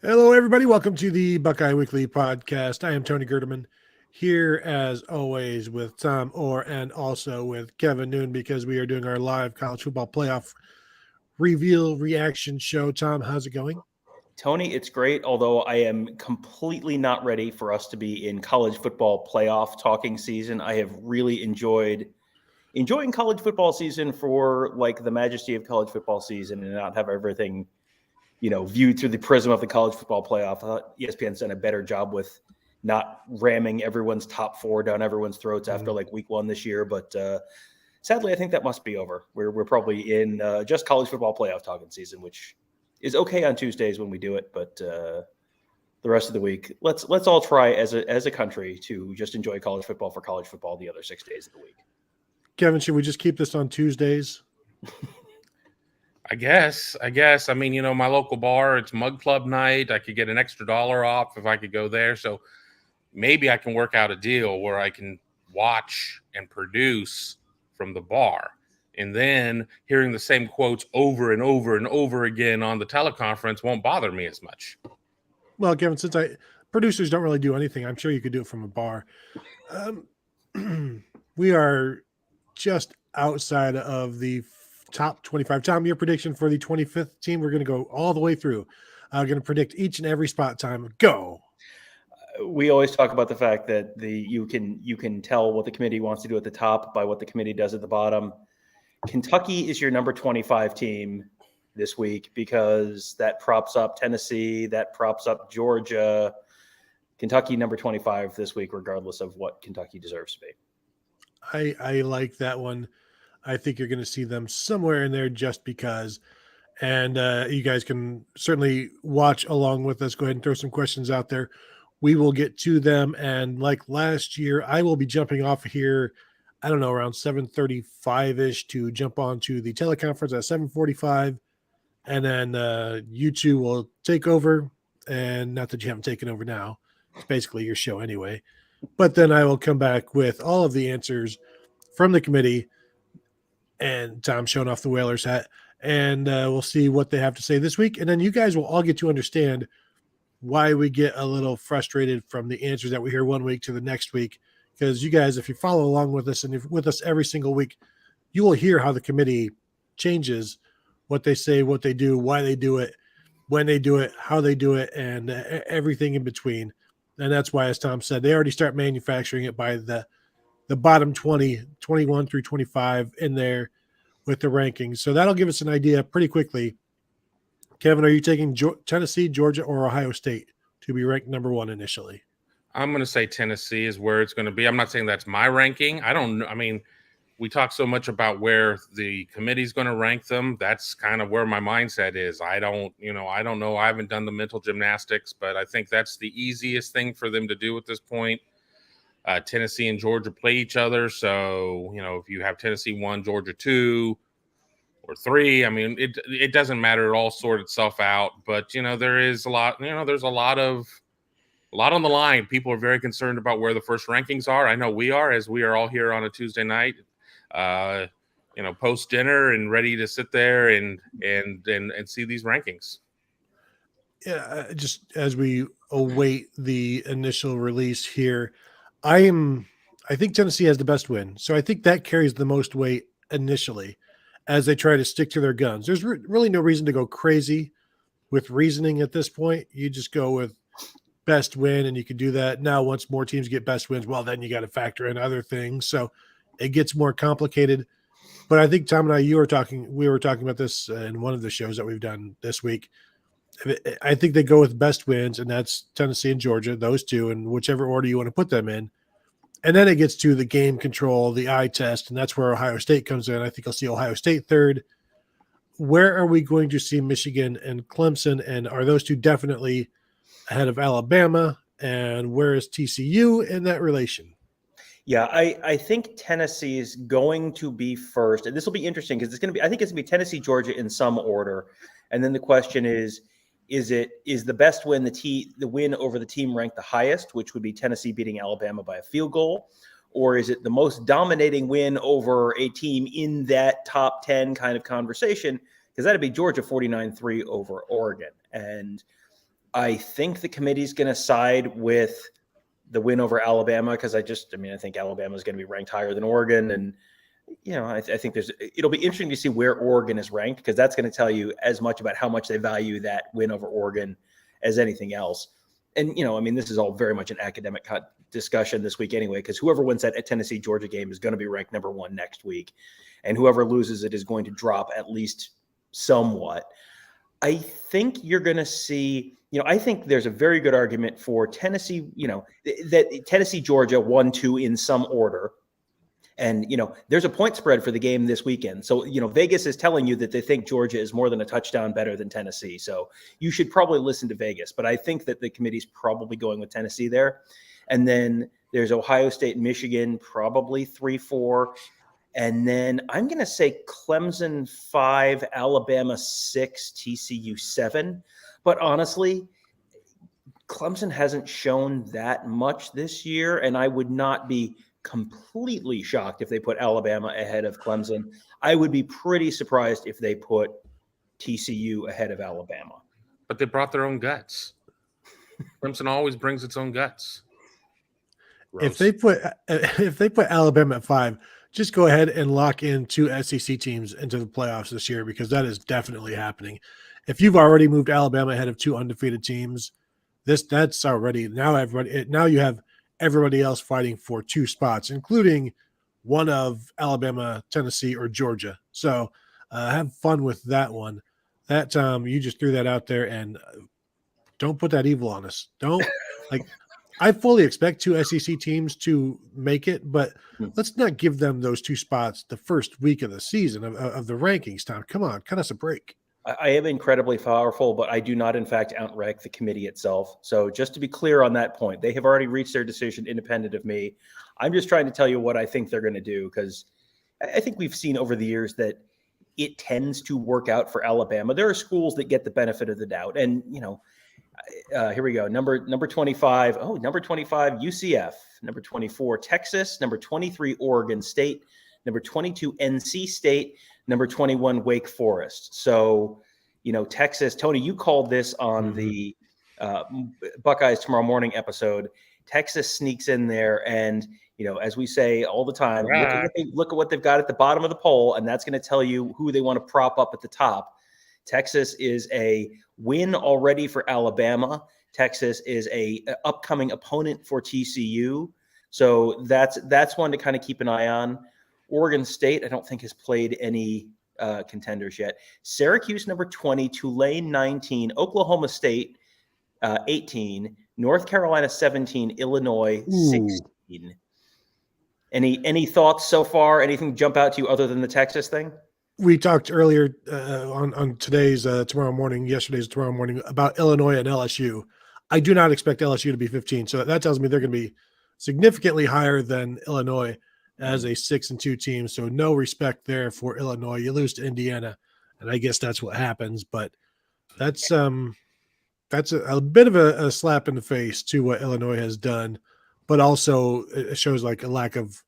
Hello, everybody. Welcome to the Buckeye Weekly Podcast. I am Tony Gerdeman, here as always with Tom Orr and also with Kevin Noon because we are doing our live college football playoff reveal reaction show. Tom, how's it going? Tony, it's great, although I am completely not ready for us to be in college football playoff talking season. I have really enjoying college football season for like the majesty of college football season and not have everything, viewed through the prism of the college football playoff. I thought ESPN's done a better job with not ramming everyone's top four down everyone's throats after like week one this year. But sadly, I think that must be over. We're probably in just college football playoff talking season, which is okay on Tuesdays when we do it, but the rest of the week, let's all try as a country to just enjoy college football for college football the other 6 days of the week. Kevin, should we just keep this on Tuesdays? I guess. I mean, my local bar, it's Mug Club night. I could get an extra $1 off if I could go there. So maybe I can work out a deal where I can watch and produce from the bar. And then hearing the same quotes over and over and over again on the teleconference won't bother me as much. Well, Kevin, since producers don't really do anything, I'm sure you could do it from a bar. We are just outside of the top 25. Tom, your prediction for the 25th team, we're going to go all the way through. I'm going to predict each and every spot. Time. Go. We always talk about the fact that you can tell what the committee wants to do at the top by what the committee does at the bottom. Kentucky is your number 25 team this week because that props up Tennessee, that props up Georgia. Kentucky number 25 this week, regardless of what Kentucky deserves to be. I like that one. I think you're going to see them somewhere in there just because. And you guys can certainly watch along with us. Go ahead and throw some questions out there. We will get to them. And like last year, I will be jumping off here, I don't know, around 7:35-ish to jump onto the teleconference at 7:45. And then you two will take over. And not that you haven't taken over now. It's basically your show anyway. But then I will come back with all of the answers from the committee and Tom showing off the Whalers hat. And we'll see what they have to say this week. And then you guys will all get to understand why we get a little frustrated from the answers that we hear one week to the next week. Because you guys, if you follow along with us and if with us every single week, you will hear how the committee changes what they say, what they do, why they do it, when they do it, how they do it, and everything in between. And that's why, as Tom said, they already start manufacturing it by the bottom 20, 21 through 25 in there with the rankings. So that'll give us an idea pretty quickly. Kevin, are you taking Tennessee, Georgia, or Ohio State to be ranked number one initially? I'm going to say Tennessee is where it's going to be. I'm not saying that's my ranking. I don't know. I mean, we talk so much about where the committee's going to rank them. That's kind of where my mindset is. I don't know. I haven't done the mental gymnastics, but I think that's the easiest thing for them to do at this point. Tennessee and Georgia play each other. So, if you have Tennessee 1, Georgia 2 or 3, I mean, it doesn't matter. It all sort itself out. But, there is a lot, there's a lot on the line. People are very concerned about where the first rankings are. I know we are, as we are all here on a Tuesday night, post dinner and ready to sit there and see these rankings. Yeah, just as we await the initial release here, I think Tennessee has the best win. So I think that carries the most weight initially as they try to stick to their guns. There's really no reason to go crazy with reasoning at this point. You just go with best win, and you can do that. Now, once more teams get best wins, well, then you got to factor in other things. So it gets more complicated. But I think Tom and I, we were talking about this in one of the shows that we've done this week. I think they go with best wins, and that's Tennessee and Georgia, those two, in whichever order you want to put them in. And then it gets to the game control, the eye test, and that's where Ohio State comes in. I think I'll see Ohio State third. Where are we going to see Michigan and Clemson, and are those two definitely ahead of Alabama? And where is TCU in that relation? Yeah, I think Tennessee is going to be first, and this will be interesting because I think it's going to be Tennessee, Georgia in some order, and then the question is the best win the win over the team ranked the highest, which would be Tennessee beating Alabama by a field goal, or is it the most dominating win over a team in that top 10 kind of conversation? Because that'd be Georgia 49-3 over Oregon, and I think the committee's going to side with the win over Alabama because I think Alabama is going to be ranked higher than Oregon. And, I think it'll be interesting to see where Oregon is ranked because that's going to tell you as much about how much they value that win over Oregon as anything else. And, this is all very much an academic discussion this week anyway, because whoever wins that Tennessee-Georgia game is going to be ranked number 1 next week. And whoever loses it is going to drop at least somewhat. I think you're going to see, I think there's a very good argument for Tennessee, that Tennessee-Georgia 1-2 in some order. And, there's a point spread for the game this weekend. So, Vegas is telling you that they think Georgia is more than a touchdown better than Tennessee. So you should probably listen to Vegas. But I think that the committee's probably going with Tennessee there. And then there's Ohio State, Michigan, probably 3-4. And then I'm going to say Clemson 5, Alabama 6, TCU 7. But honestly, Clemson hasn't shown that much this year. And I would not be completely shocked if they put Alabama ahead of Clemson. I would be pretty surprised if they put TCU ahead of Alabama. But they brought their own guts. Clemson always brings its own guts. If they put Alabama at 5, just go ahead and lock in 2 SEC teams into the playoffs this year because that is definitely happening. If you've already moved Alabama ahead of 2 undefeated teams, that's already now you have everybody else fighting for 2 spots, including one of Alabama, Tennessee, or Georgia. So have fun with that one. That you just threw that out there, and don't put that evil on us. Don't I fully expect 2 SEC teams to make it, but let's not give them those 2 spots the first week of the season of the rankings. Tom, come on, cut us a break. I am incredibly powerful, but I do not, in fact, outrank the committee itself. So just to be clear on that point, they have already reached their decision independent of me. I'm just trying to tell you what I think they're going to do because I think we've seen over the years that it tends to work out for Alabama. There are schools that get the benefit of the doubt. And, here we go. Number 25. Oh, number 25, UCF. Number 24, Texas. Number 23, Oregon State. Number 22, NC State. Number 21, Wake Forest. So, Texas, Tony, you called this on the Buckeyes Tomorrow Morning episode. Texas sneaks in there and, as we say all the time, look at what they've got at the bottom of the poll, and that's going to tell you who they want to prop up at the top. Texas is a win already for Alabama. Texas is a upcoming opponent for TCU. So that's one to kind of keep an eye on. Oregon State, I don't think has played any contenders yet. Syracuse, number 20, Tulane, 19, Oklahoma State, 18, North Carolina, 17, Illinois, 16. Any thoughts so far? Anything jump out to you other than the Texas thing? We talked earlier on today's yesterday's tomorrow morning about Illinois and LSU. I do not expect LSU to be 15. So that tells me they're going to be significantly higher than Illinois as a 6-2 team. So no respect there for Illinois. You lose to Indiana, and I guess that's what happens. But that's a bit of a slap in the face to what Illinois has done, but also it shows like a lack of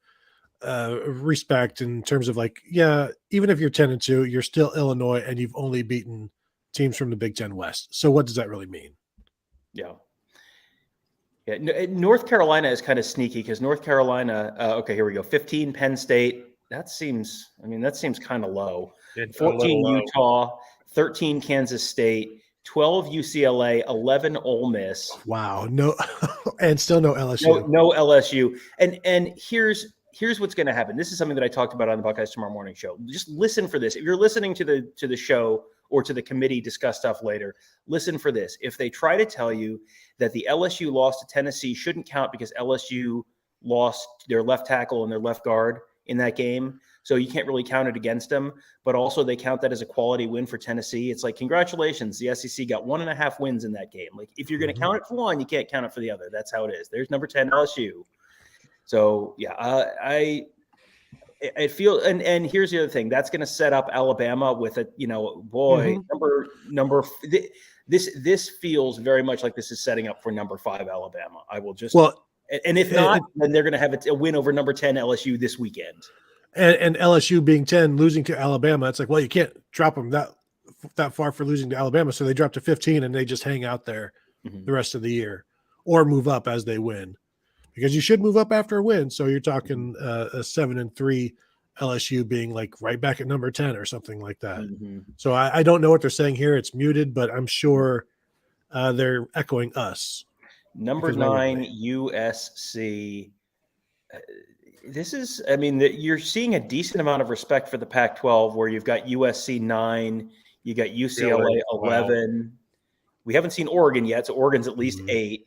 respect in terms of even if you're 10-2, you're still Illinois and you've only beaten teams from the Big Ten West. So what does that really mean? Yeah. North Carolina is kind of sneaky because North Carolina, okay, here we go. 15, Penn State. That seems kind of low. 14, Utah, 13, Kansas State, 12, UCLA, 11, Ole Miss. Wow. No, and still no LSU. No LSU. And here's what's going to happen. This is something that I talked about on the Buckeyes Tomorrow Morning show. Just listen for this. If you're listening to the show or to the committee discuss stuff later, listen for this. If they try to tell you that the LSU loss to Tennessee shouldn't count because LSU lost their left tackle and their left guard in that game, so you can't really count it against them, but also they count that as a quality win for Tennessee. It's like, congratulations, the SEC got 1.5 wins in that game. Like, if you're going to count it for one, you can't count it for the other. That's how it is. There's number 10 LSU. So yeah, I feel, and here's the other thing, that's going to set up Alabama with a, this feels very much like this is setting up for number 5 Alabama. I will just, and if not, then they're going to have a win over number 10 LSU this weekend. And LSU being 10, losing to Alabama, it's like, well, you can't drop them that far for losing to Alabama. So they drop to 15 and they just hang out there the rest of the year, or move up as they win, because you should move up after a win. So you're talking a 7-3 LSU being like right back at number 10 or something like that. So I don't know what they're saying here. It's muted, but I'm sure they're echoing us. Number 9 USC. This is, I mean, you're seeing a decent amount of respect for the Pac-12, where you've got USC 9, you got UCLA 11. We haven't seen Oregon yet, so Oregon's at least 8.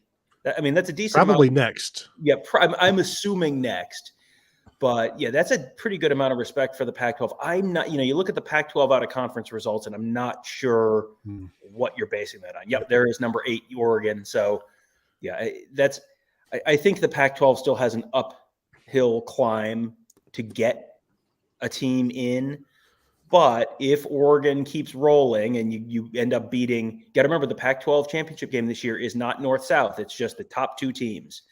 I mean, that's a decent probably amount. Next. Yeah, I'm assuming next. But yeah, that's a pretty good amount of respect for the Pac-12. I'm not, you look at the Pac-12 out of conference results, and I'm not sure what you're basing that on. Yep, there is number 8 Oregon. So yeah, I think the Pac-12 still has an uphill climb to get a team in. But if Oregon keeps rolling and you end up beating, you got to remember the Pac-12 championship game this year is not North-South. It's just the top 2 teams.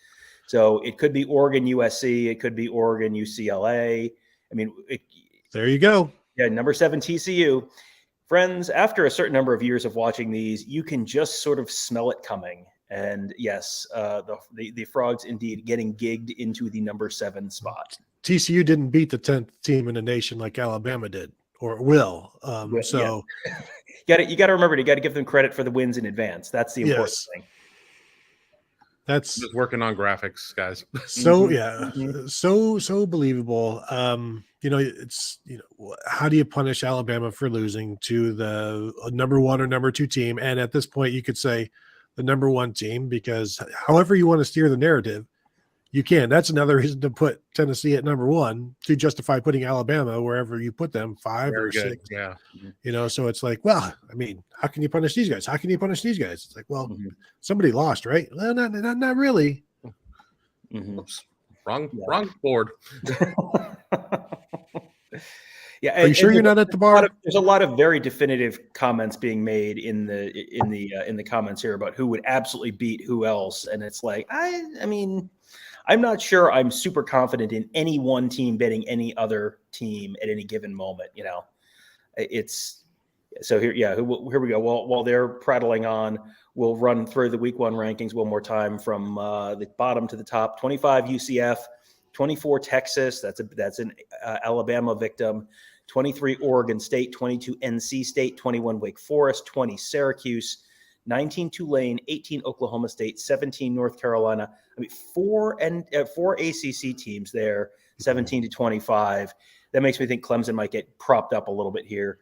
So it could be Oregon USC. It could be Oregon UCLA. I mean, there you go. Yeah, number 7 TCU. Friends, after a certain number of years of watching these, you can just sort of smell it coming. And yes, the Frogs indeed getting gigged into the number 7 spot. TCU didn't beat the 10th team in the nation like Alabama did, or will. So you got to remember, you got to give them credit for the wins in advance. That's the important thing. That's just working on graphics, guys. So so believable. It's how do you punish Alabama for losing to the number 1 or number 2 team? And at this point, you could say the number 1 team, because however you want to steer the narrative, you can. That's another reason to put Tennessee at number 1 to justify putting Alabama wherever you put them, 5 or 6. Yeah. So it's like, well, I mean, how can you punish these guys? How can you punish these guys? It's like, well, somebody lost, right? Well, not really. Oops. Wrong board. Yeah. Are you sure you're not at the bar? There's a lot of very definitive comments being made in the comments here about who would absolutely beat who else, and it's like, I mean, I'm not sure I'm super confident in any one team betting any other team at any given moment. It's so here. Yeah, here we go. While they're prattling on, we'll run through the week 1 rankings one more time from the bottom to the top. 25 UCF, 24 Texas. That's an Alabama victim. 23 Oregon State, 22 NC State, 21 Wake Forest, 20 Syracuse, 19 Tulane, 18 Oklahoma State, 17 North Carolina. I mean, 4 ACC teams there, 17 to 25. That makes me think Clemson might get propped up a little bit here.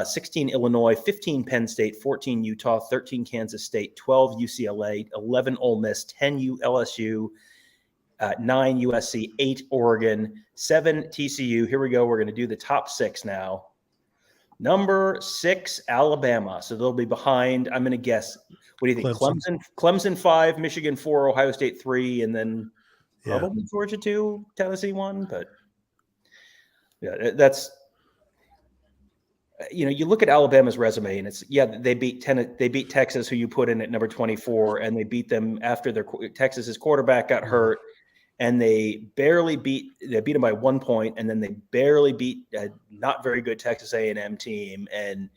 16 Illinois, 15 Penn State, 14 Utah, 13 Kansas State, 12 UCLA, 11 Ole Miss, 10 LSU, 9 USC, 8 Oregon, 7 TCU. Here we go. We're going to do the top 6 now. Number 6, Alabama. So they'll be behind. I'm going to guess. What do you think? Clemson 5, Michigan 4, Ohio State 3, and then probably Georgia 2, Tennessee 1. But yeah, that's. You look at Alabama's resume, and it's they beat Texas, who you put in at number 24, and they beat them after Texas's quarterback got hurt, and they beat them by 1 point, and then they barely beat a not very good Texas A&M team. And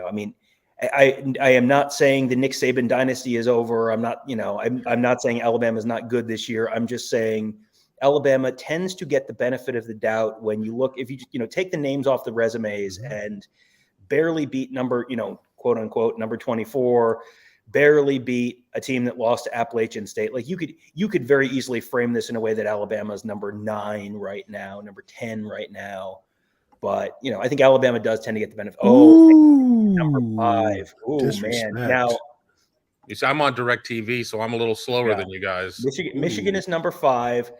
I mean, I am not saying the Nick Saban dynasty is over. I'm not I'm not saying Alabama is not good this year. I'm just saying Alabama tends to get the benefit of the doubt when you look, if you take the names off the resumes and barely beat number, quote unquote, number 24, barely beat a team that lost to Appalachian State. Like you could very easily frame this in a way that Alabama's number 9 right now, number 10 right now. But, I think Alabama does tend to get the benefit. Number 5. Oh, man. Now, you see, I'm on DirecTV, so I'm a little slower than you guys. Michigan is number 5.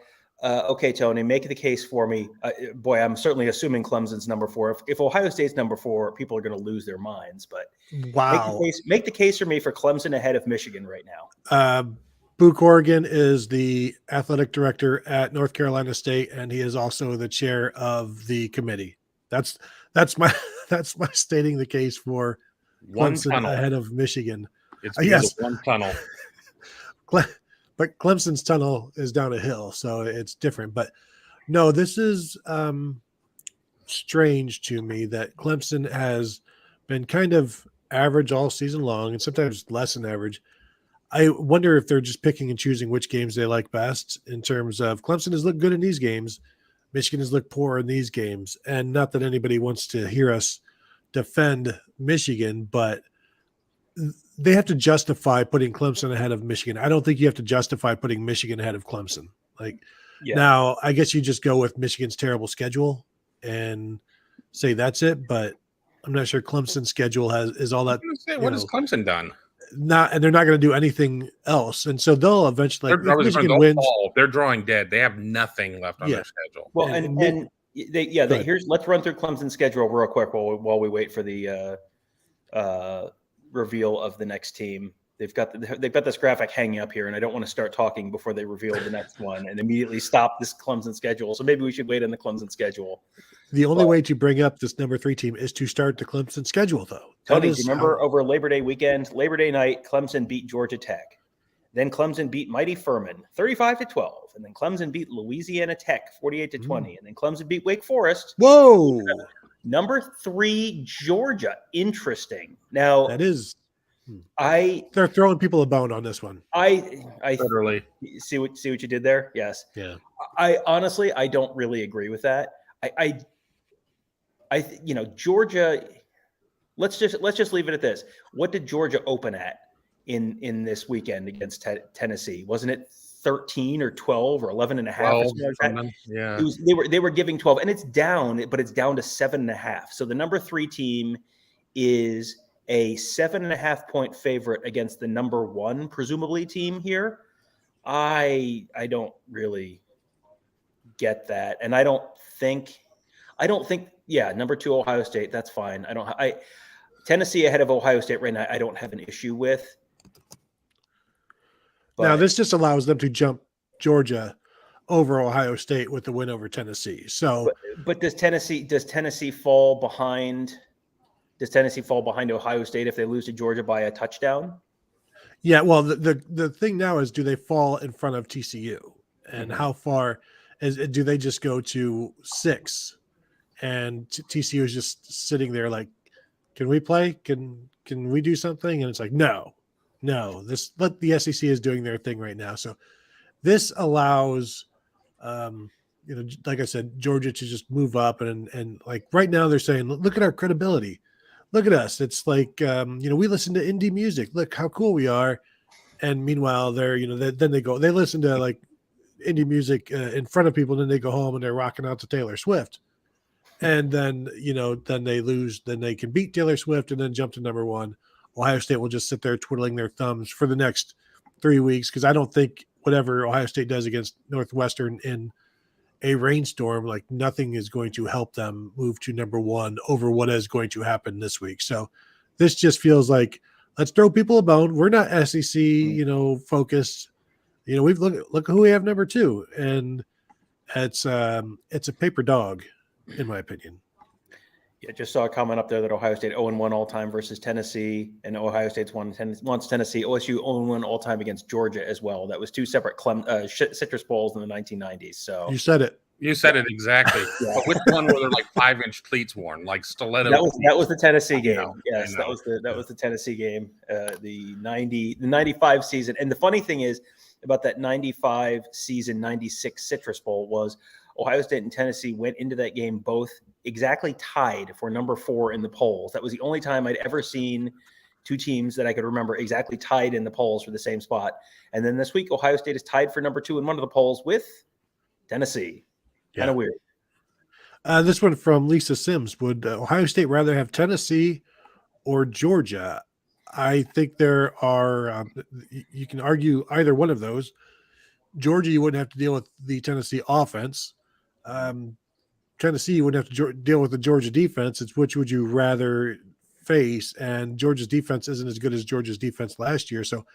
Okay, Tony, make the case for me. Boy, I'm certainly assuming Clemson's number 4. If Ohio State's number 4, people are going to lose their minds. But wow, make the case for me for Clemson ahead of Michigan right now. Buke Corrigan is the athletic director at North Carolina State, and he is also the chair of the committee. That's my stating the case for Clemson ahead of Michigan. It's yes, one tunnel. But Clemson's tunnel is down a hill, so it's different. But no, this is strange to me that Clemson has been kind of average all season long, and sometimes less than average. I wonder if they're just picking and choosing which games they like best in terms of Clemson has looked good in these games. Michigan has looked poor in these games. And not that anybody wants to hear us defend Michigan, but they have to justify putting Clemson ahead of Michigan. I don't think you have to justify putting Michigan ahead of Clemson. Now, I guess you just go with Michigan's terrible schedule and say that's it, but I'm not sure Clemson's schedule is all that. What has Clemson done? And they're not going to do anything else, and so they'll eventually. If Michigan wins, they're drawing dead. They have nothing left on their schedule. Well, let's run through Clemson's schedule real quick while we wait for the reveal of the next team. They've got this graphic hanging up here, and I don't want to start talking before they reveal the next one and immediately stop this Clemson schedule. So maybe we should wait on the Clemson schedule. The only way to bring up this number 3 team is to start the Clemson schedule, though. Tony, do you remember over Labor Day weekend, Labor Day night, Clemson beat Georgia Tech. Then Clemson beat Mighty Furman 35-12. And then Clemson beat Louisiana Tech 48-20. And then Clemson beat Wake Forest. Whoa. Number 3, Georgia. Interesting. Now, that is. They're throwing people a bone on this one. I literally see what you did there. Yes. Yeah. I honestly don't really agree with that. Georgia. Let's just leave it at this. What did Georgia open at in this weekend against Tennessee? Wasn't it 13 or 12 or 11 and a half? Or something like that? Yeah. They were giving 12, and it's down, but it's down to 7.5. So the number 3 team is a 7.5 point favorite against the number 1, presumably, team here. I don't really get that. And I don't think, number 2, Ohio State, that's fine. Tennessee ahead of Ohio State right now, I don't have an issue with. But now, this just allows them to jump Georgia over Ohio State with the win over Tennessee. So, but does Tennessee fall behind? Does Tennessee fall behind Ohio State if they lose to Georgia by a touchdown? Yeah, well, the thing now is, do they fall in front of TCU? And how far do they just go to 6? And TCU is just sitting there like, can we play? Can we do something? And it's like, no. But the SEC is doing their thing right now. So this allows, like I said, Georgia to just move up and like right now they're saying, look at our credibility. Look at us. It's like, we listen to indie music. Look how cool we are. And meanwhile, they're, then they listen to like indie music in front of people. And then they go home and they're rocking out to Taylor Swift. And then, then they lose. Then they can beat Taylor Swift and then jump to number 1. Ohio State will just sit there twiddling their thumbs for the next 3 weeks. Cause I don't think whatever Ohio State does against Northwestern in a rainstorm, like nothing is going to help them move to number 1 over what is going to happen this week. So this just feels like, let's throw people a bone. We're not SEC, focused. We've look who we have number 2, and it's a paper dog, in my opinion. Yeah, just saw a comment up there that Ohio State 0-1 all time versus Tennessee, and Ohio State's wants Tennessee. OSU 0-1 all time against Georgia as well. That was 2 separate Citrus Bowls in the 1990s. So you said it. You said it exactly. Yeah. But which one were there like 5-inch cleats worn, like stiletto? That was the Tennessee game. Yes, that was the Tennessee game. The 95 season. And the funny thing is about that 95 season, 96 Citrus Bowl was Ohio State and Tennessee went into that game both exactly tied for number 4 in the polls. That was the only time I'd ever seen 2 teams that I could remember exactly tied in the polls for the same spot. And then this week, Ohio State is tied for number 2 in one of the polls with Tennessee. Kind of weird. This one from Lisa Sims. Would Ohio State rather have Tennessee or Georgia? I think there are, you can argue either one of those. Georgia, you wouldn't have to deal with the Tennessee offense. Tennessee, you wouldn't have to deal with the Georgia defense. It's which would you rather face? And Georgia's defense isn't as good as Georgia's defense last year. So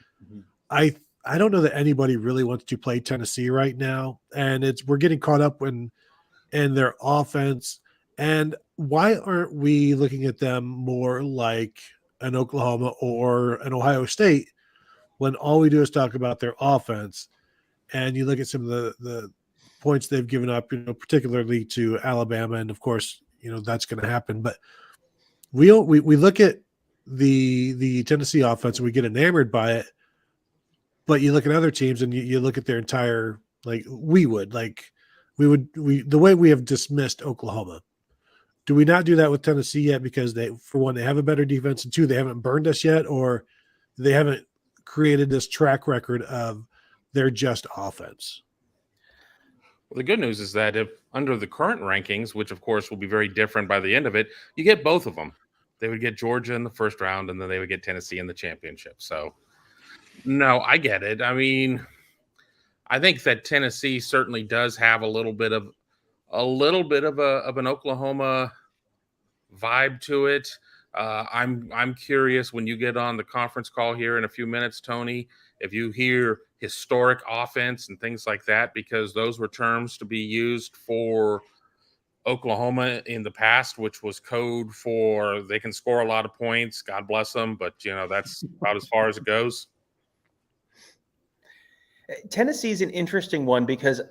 I don't know that anybody really wants to play Tennessee right now. And we're getting caught up in their offense. And why aren't we looking at them more like an Oklahoma or an Ohio State when all we do is talk about their offense? And you look at some of the points they've given up, particularly to Alabama, and of course, that's going to happen. But we look at the Tennessee offense and we get enamored by it. But you look at other teams and you look at their entire, like we the way we have dismissed Oklahoma. Do we not do that with Tennessee yet? Because for one, they have a better defense, and two, they haven't burned us yet, or they haven't created this track record of their just offense. Well, the good news is that if under the current rankings, which of course will be very different by the end of it, you get both of them. They would get Georgia in the first round, and then they would get Tennessee in the championship. So, no, I get it. I mean, I think that Tennessee certainly does have a little bit of an Oklahoma vibe to it. I'm curious when you get on the conference call here in a few minutes, Tony, if you hear historic offense and things like that, because those were terms to be used for Oklahoma in the past, which was code for they can score a lot of points. God bless them. But, that's about as far as it goes. Tennessee is an interesting one because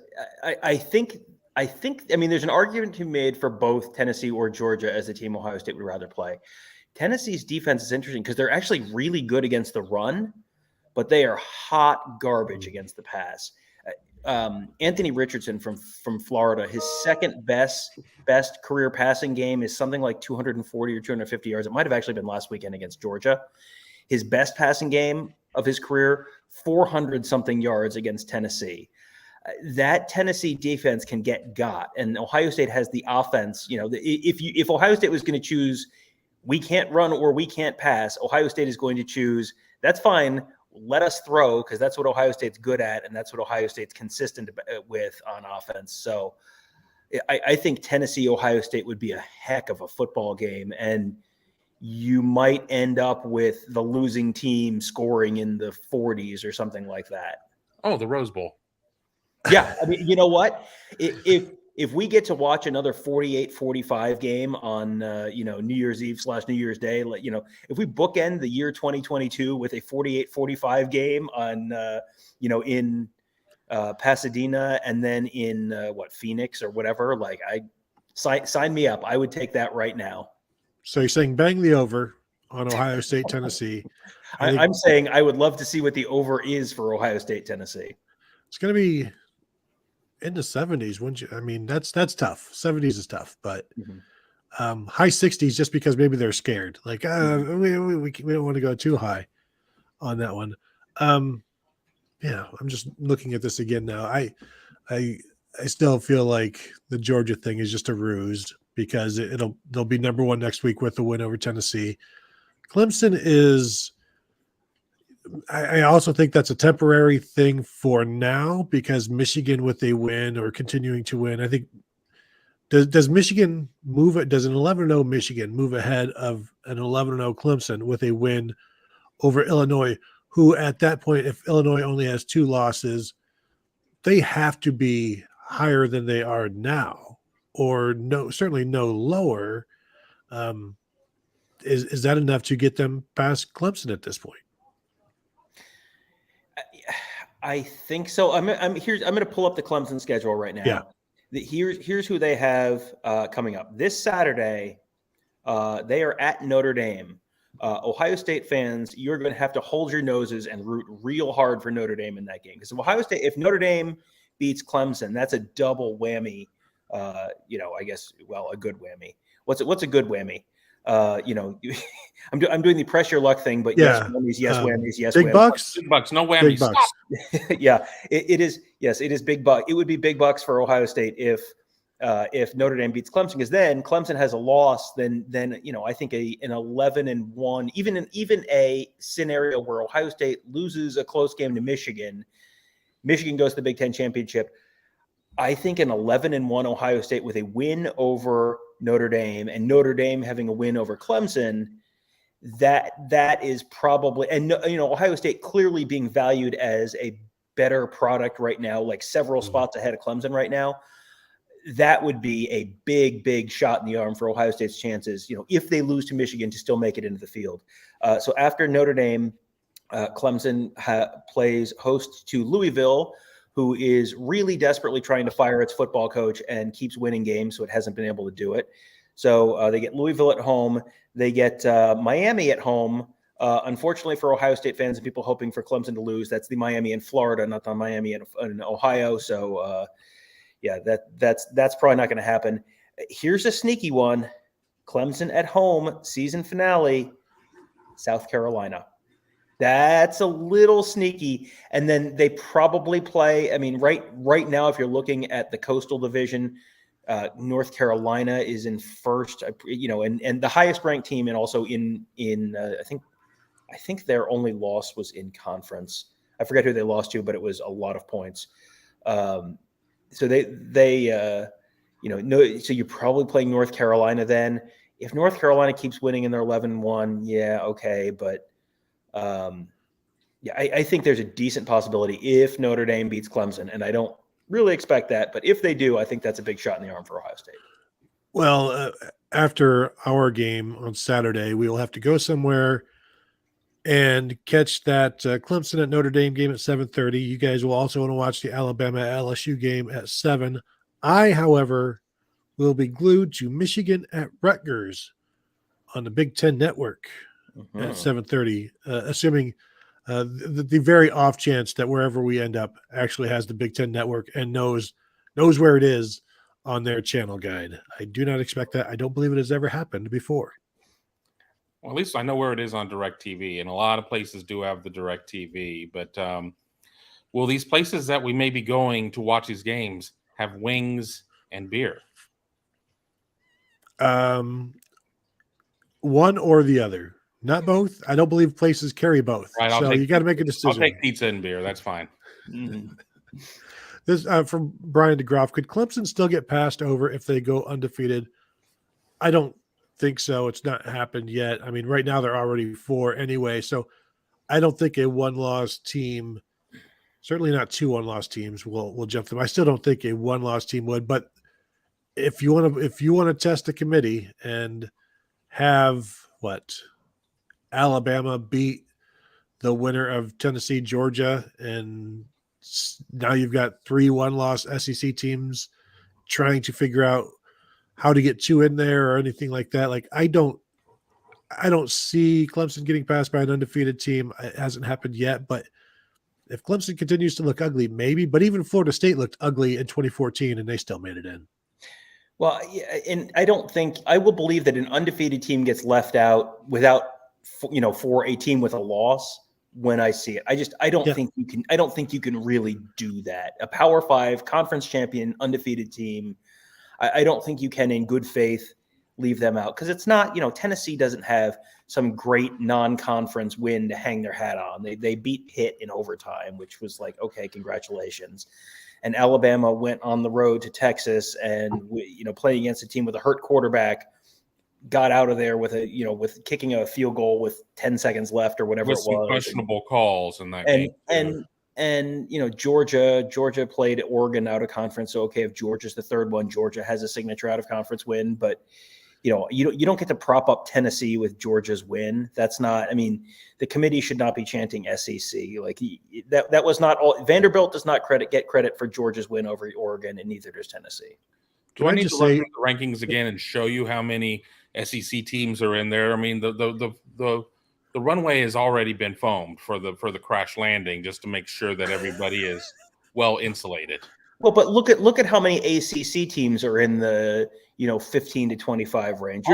I think, there's an argument to be made for both Tennessee or Georgia as the team Ohio State would rather play. Tennessee's defense is interesting because they're actually really good against the run, but they are hot garbage against the pass. Anthony Richardson from Florida, his second best career passing game is something like 240 or 250 yards. It might have actually been last weekend against Georgia. His best passing game of his career, 400 something yards against Tennessee. That Tennessee defense can get got, and Ohio State has the offense. If Ohio State was going to choose, we can't run or we can't pass, Ohio State is going to choose, that's fine. Let us throw, because that's what Ohio State's good at, and that's what Ohio State's consistent with on offense. So I think Tennessee, Ohio State would be a heck of a football game, and you might end up with the losing team scoring in the 40s or something like that. Oh, the Rose Bowl. Yeah. I mean, you know what? If we get to watch another 48-45 game on, New Year's Eve / New Year's Day, if we bookend the year 2022 with a 48-45 game on, in Pasadena and then in Phoenix or whatever, sign me up. I would take that right now. So you're saying bang the over on Ohio State, Tennessee. I'm saying I would love to see what the over is for Ohio State, Tennessee. It's going to be in the 70s, wouldn't you? I mean, that's tough. 70s is tough, but high 60s just because maybe they're scared. We don't want to go too high on that one. Yeah, I'm just looking at this again now. I still feel like the Georgia thing is just a ruse because they'll be number one next week with the win over Tennessee. Clemson is. I also think that's a temporary thing for now because Michigan with a win or continuing to win. I think does Michigan move it? Does an 11-0 Michigan move ahead of an 11-0 Clemson with a win over Illinois? Who at that point, if Illinois only has 2 losses, they have to be higher than they are now, or certainly no lower. Is that enough to get them past Clemson at this point? I think so. I'm going to pull up the Clemson schedule right now. Yeah. Here's who they have coming up this Saturday. They are at Notre Dame. Ohio State fans, you're going to have to hold your noses and root real hard for Notre Dame in that game because if Notre Dame beats Clemson, that's a double whammy. I guess a good whammy. What's a good whammy? I'm doing the press your luck thing, but yes, whammies, yes, whammies, yes, big whammies. bucks, big bucks, no whammies. Big bucks. Yeah, it is. Yes, it is big buck. It would be big bucks for Ohio State if Notre Dame beats Clemson, because then Clemson has a loss. Then I think an 11-1, even a scenario where Ohio State loses a close game to Michigan goes to the Big Ten championship. I think an 11-1 Ohio State with a win over Notre Dame and Notre Dame having a win over Clemson, that is probably, and Ohio State clearly being valued as a better product right now, like several spots ahead of Clemson right now. That would be a big shot in the arm for Ohio State's chances, if they lose to Michigan, to still make it into the field. So after Notre Dame, Clemson plays host to Louisville, who is really desperately trying to fire its football coach and keeps winning games, so it hasn't been able to do it. So they get Louisville at home. They get Miami at home. Unfortunately for Ohio State fans and people hoping for Clemson to lose, that's the Miami in Florida, not the Miami in Ohio. So, that's probably not going to happen. Here's a sneaky one. Clemson at home, season finale, South Carolina. That's a little sneaky. And then they probably play. I mean, right now, if you're looking at the Coastal Division, North Carolina is in first, and the highest ranked team, and also in I think their only loss was in conference. I forget who they lost to, but it was a lot of points. So so you're probably playing North Carolina then. If North Carolina keeps winning and they're 11-1, yeah, okay. But I think there's a decent possibility if Notre Dame beats Clemson, and I don't really expect that. But if they do, I think that's a big shot in the arm for Ohio State. Well, after our game on Saturday, we will have to go somewhere and catch that Clemson at Notre Dame game at 7:30. You guys will also want to watch the Alabama LSU game at 7. I, however, will be glued to Michigan at Rutgers on the Big Ten Network at 7:30, assuming the very off chance that wherever we end up actually has the Big Ten Network and knows where it is on their channel guide. I do not expect that. I don't believe it has ever happened before. Well, at least I know where it is on DirecTV, and a lot of places do have the DirecTV. But will these places that we may be going to watch these games have wings and beer? One or the other, not both. I don't believe places carry both. Right, so you got to make a decision. I'll take pizza and beer. That's fine. This from Brian DeGroff. Could Clemson still get passed over if they go undefeated? I don't think so. It's not happened yet. I mean, right now they're already 4 anyway. So I don't think a one-loss team, certainly not 2 one-loss teams, will jump them. I still don't think a one-loss team would. But if you want to test the committee and have Alabama beat the winner of Tennessee, Georgia, and now you've got 3 one-loss SEC teams trying to figure out how to get 2 in there or anything like that. Like I don't see Clemson getting passed by an undefeated team. It hasn't happened yet, but if Clemson continues to look ugly, maybe. But even Florida State looked ugly in 2014, and they still made it in. Well, yeah, and I will believe that an undefeated team gets left out for a team with a loss when I see it. I don't think you can really do that. A Power 5 conference champion undefeated team, I don't think you can in good faith leave them out, because it's not, Tennessee doesn't have some great non-conference win to hang their hat on. They beat Pitt in overtime, which was like, okay, congratulations. And Alabama went on the road to Texas and, playing against a team with a hurt quarterback, got out of there with with kicking a field goal with 10 seconds left or whatever with it was. Questionable calls in that game. And Georgia played Oregon out of conference. So, okay, if Georgia's the third one, Georgia has a signature out of conference win, but you don't get to prop up Tennessee with Georgia's win. That's not, the committee should not be chanting SEC. Like that was not all. Vanderbilt does not get credit for Georgia's win over Oregon, and neither does Tennessee. Do I need to run through the rankings again and show you how many SEC teams are in there? I mean, the runway has already been foamed for the crash landing, just to make sure that everybody is well insulated. Well, but look at how many ACC teams are in the 15 to 25 range.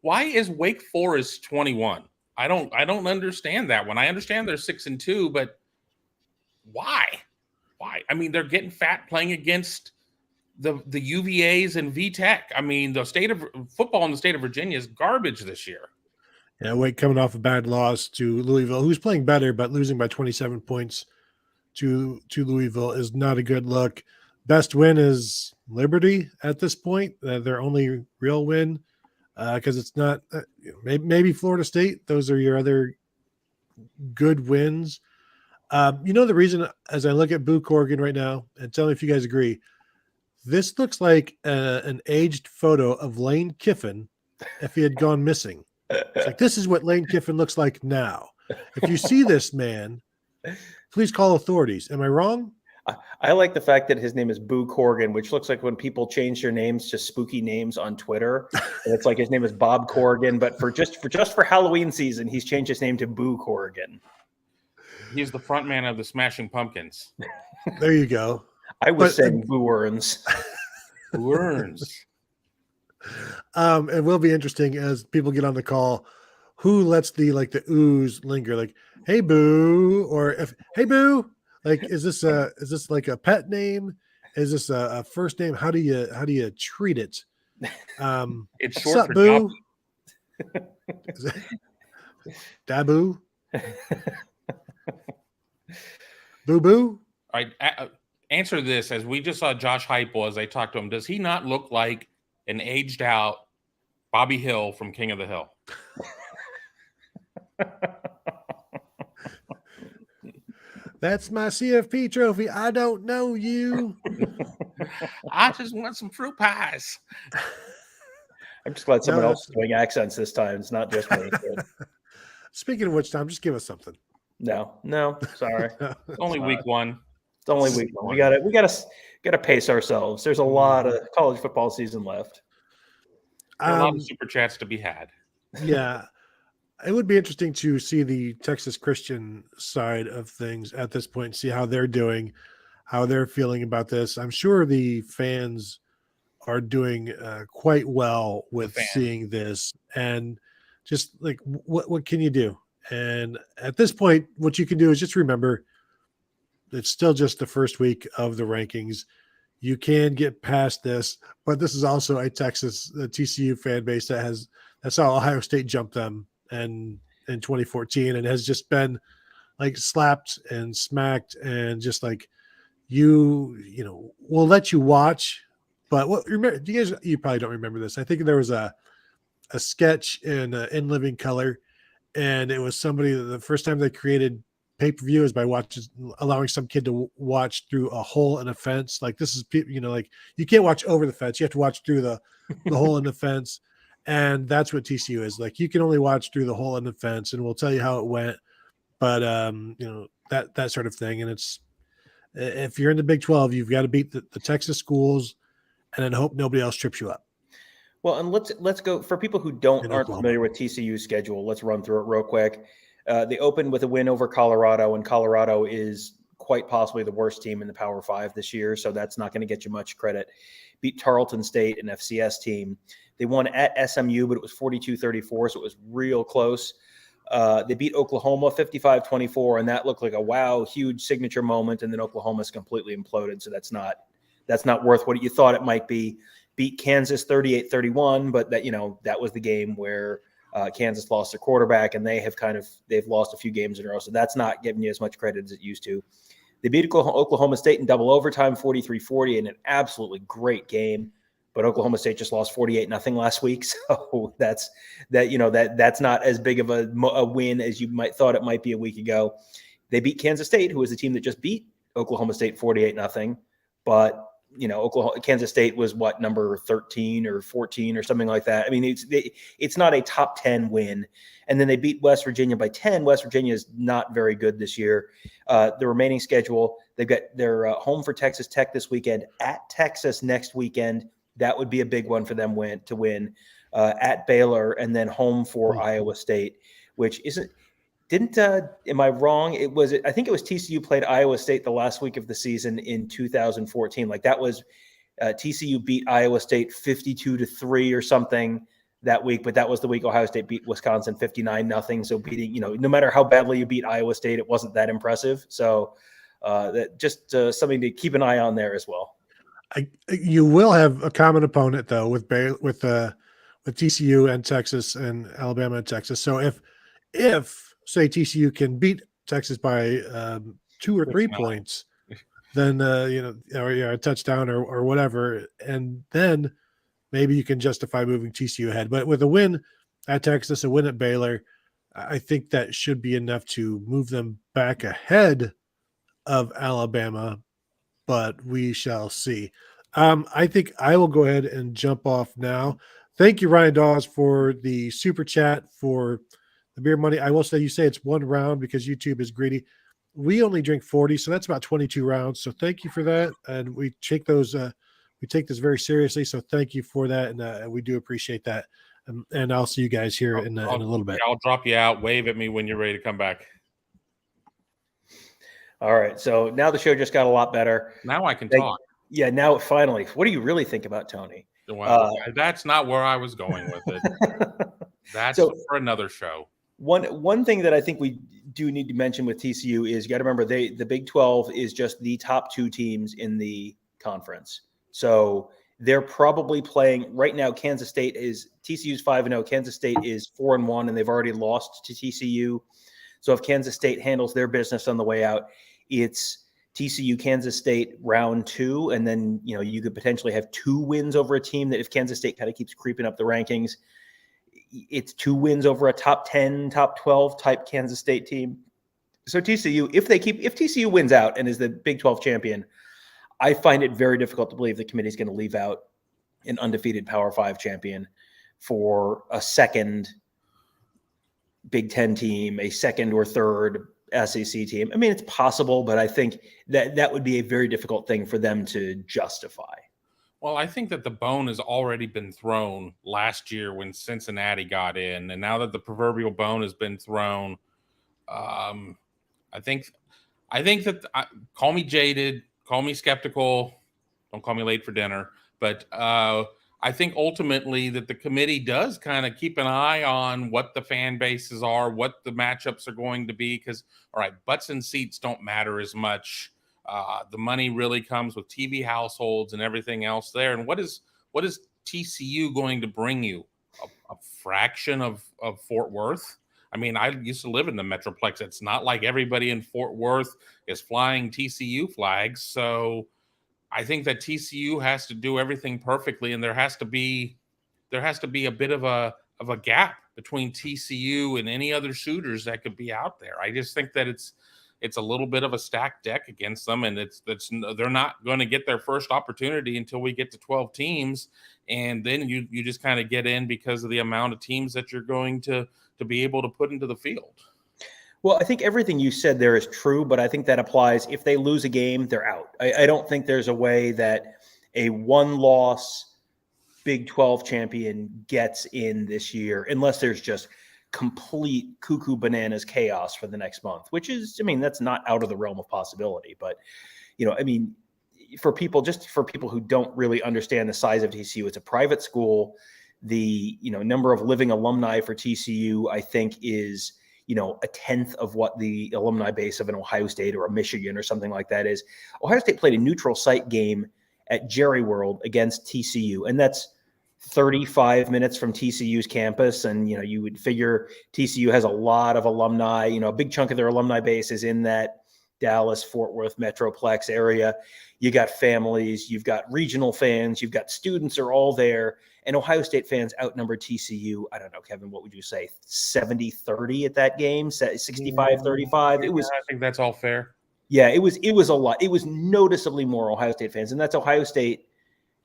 Why is Wake Forest 21? I don't understand that one. I understand they're 6-2, but why? I mean, they're getting fat playing against the UVAs and VTech. I mean, the state of football in the state of Virginia is garbage this year. Yeah, Wake coming off a bad loss to Louisville, who's playing better, but losing by 27 points to Louisville is not a good look. Best win is Liberty at this point. Their only real win, because it's not maybe Florida State. Those are your other good wins. The reason, as I look at Boo Corrigan right now, and tell me if you guys agree, this looks like an aged photo of Lane Kiffin if he had gone missing. It's like, this is what Lane Kiffin looks like now. If you see this man, please call authorities. Am I wrong? I like the fact that his name is Boo Corrigan, which looks like when people change their names to spooky names on Twitter. And it's like his name is Bob Corrigan, but for Halloween season, he's changed his name to Boo Corrigan. He's the front man of the Smashing Pumpkins. There you go. I was saying Boo Earns. Boo Earns. It will be interesting as people get on the call. Who lets the ooze linger? Like, hey Boo, or hey Boo. Like, is this like a pet name? Is this a first name? How do you treat it? It's What's short up, for Boo? Daboo? Boo Boo? All right, answer this as we just saw Josh Heupel as I talked to him. Does he not look like an aged out Bobby Hill from King of the Hill? That's my CFP trophy. I don't know you. I just want some fruit pies. I'm just glad someone else is doing accents this time. It's not just me. Speaking of which, Tom, just give us something. No, sorry. It's only week one. It's only week one. We gotta pace ourselves. There's a lot of college football season left. There are a lot of super chats to be had. Yeah. It would be interesting to see the Texas Christian side of things at this point, see how they're doing, how they're feeling about this. I'm sure the fans are doing quite well with seeing this, and just like, what can you do? And at this point, what you can do is just remember it's still just the first week of the rankings. You can get past this, but this is also a TCU fan base that saw Ohio State jump them and in 2014 and has just been like slapped and smacked and just like we'll let you watch. But you probably don't remember this. I think there was a sketch in Living Color, and it was somebody the first time they created pay-per-view is by allowing some kid to watch through a hole in a fence. Like, this is, like, you can't watch over the fence. You have to watch through the hole in the fence. And that's what TCU is. Like, you can only watch through the hole in the fence, and we'll tell you how it went. But, that sort of thing. And it's, if you're in the Big 12, you've got to beat the Texas schools and then hope nobody else trips you up. Well, and let's go for people who aren't familiar with TCU's schedule. Let's run through it real quick. They opened with a win over Colorado, and Colorado is quite possibly the worst team in the Power 5 this year, so that's not going to get you much credit. Beat Tarleton State, an FCS team. They won at SMU, but it was 42-34, so it was real close. They beat Oklahoma 55-24, and that looked like a huge signature moment, and then Oklahoma's completely imploded, so that's not worth what you thought it might be. Beat Kansas 38-31, but that was the game where Kansas lost their quarterback, and they've lost a few games in a row, so that's not giving you as much credit as it used to. They beat Oklahoma State in double overtime, 43-40, in an absolutely great game. But Oklahoma State just lost 48-0 last week, so that's not as big of a win as you might thought it might be a week ago. They beat Kansas State, who was the team that just beat Oklahoma State 48-0, but Kansas State was number 13 or 14 or something like that. I mean, it's not a top 10 win. And then they beat West Virginia by 10. West Virginia is not very good this year. The remaining schedule, they've got their home for Texas Tech this weekend, at Texas next weekend. That would be a big one for them to win. At Baylor, and then home for Iowa State, which am I wrong? I think it was TCU played Iowa State the last week of the season in 2014. Like, that was TCU beat Iowa State 52-3 or something that week, but that was the week Ohio State beat Wisconsin 59-0. So beating, no matter how badly you beat Iowa State, it wasn't that impressive. So that just something to keep an eye on there as well. You will have a common opponent though with TCU and Texas and Alabama and Texas. So if say TCU can beat Texas by 2 or 3 points, then or a touchdown or whatever, and then maybe you can justify moving TCU ahead. But with a win at Texas, a win at Baylor, I think that should be enough to move them back ahead of Alabama. But we shall see. I think I will go ahead and jump off now. Thank you, Ryan Dawes, for the super chat for the beer money. I will say, you say it's one round because YouTube is greedy. We only drink 40, so that's about 22 rounds. So thank you for that. And we take those, we take this very seriously. So thank you for that. And we do appreciate that. And I'll see you guys here in a little bit. I'll drop you out. Wave at me when you're ready to come back. All right. So now the show just got a lot better. Now I can talk. Yeah. Now finally, what do you really think about Tony? Well, that's not where I was going with it. That's for another show. One thing that I think we do need to mention with TCU is you got to remember the Big 12 is just the top two teams in the conference. So they're probably playing right now. Kansas State is TCU's 5-0. Kansas State is 4-1, and they've already lost to TCU. So if Kansas State handles their business on the way out, it's TCU, Kansas State round 2, and then you could potentially have 2 wins over a team that if Kansas State kind of keeps creeping up the rankings, it's 2 wins over a top 10, top 12 type Kansas State team. So TCU, if TCU wins out and is the Big 12 champion, I find it very difficult to believe the committee is going to leave out an undefeated Power 5 champion for a second Big 10 team, a second or third SEC team. I mean, it's possible, but I think that would be a very difficult thing for them to justify. Well, I think that the bone has already been thrown last year when Cincinnati got in, and now that the proverbial bone has been thrown, I think that call me jaded, call me skeptical, don't call me late for dinner, but I think ultimately that the committee does kind of keep an eye on what the fan bases are, what the matchups are going to be, because, all right, butts and seats don't matter as much. The money really comes with TV households and everything else there. And what is TCU going to bring you? A fraction of Fort Worth? I mean, I used to live in the Metroplex. It's not like everybody in Fort Worth is flying TCU flags. So I think that TCU has to do everything perfectly, and there has to be a bit of a gap between TCU and any other suitors that could be out there. I just think that it's a little bit of a stacked deck against them, and they're not going to get their first opportunity until we get to 12 teams, and then you just kind of get in because of the amount of teams that you're going to be able to put into the field. Well, I think everything you said there is true, but I think that applies if they lose a game, they're out. I don't think there's a way that a one-loss Big 12 champion gets in this year unless there's just complete cuckoo bananas chaos for the next month, which is, I mean, that's not out of the realm of possibility. But, I mean, for people who don't really understand the size of TCU, it's a private school. The, number of living alumni for TCU, I think, is – a tenth of what the alumni base of an Ohio State or a Michigan or something like that is. Ohio State played a neutral site game at Jerry World against TCU, and that's 35 minutes from TCU's campus. And, you would figure TCU has a lot of alumni, a big chunk of their alumni base is in that Dallas, Fort Worth Metroplex area. You got families, you've got regional fans, you've got students are all there. And Ohio State fans outnumbered TCU. I don't know, Kevin, what would you say? 70-30 at that game, 65-35. It was. I think that's all fair. Yeah, it was a lot. It was noticeably more Ohio State fans. And that's Ohio State,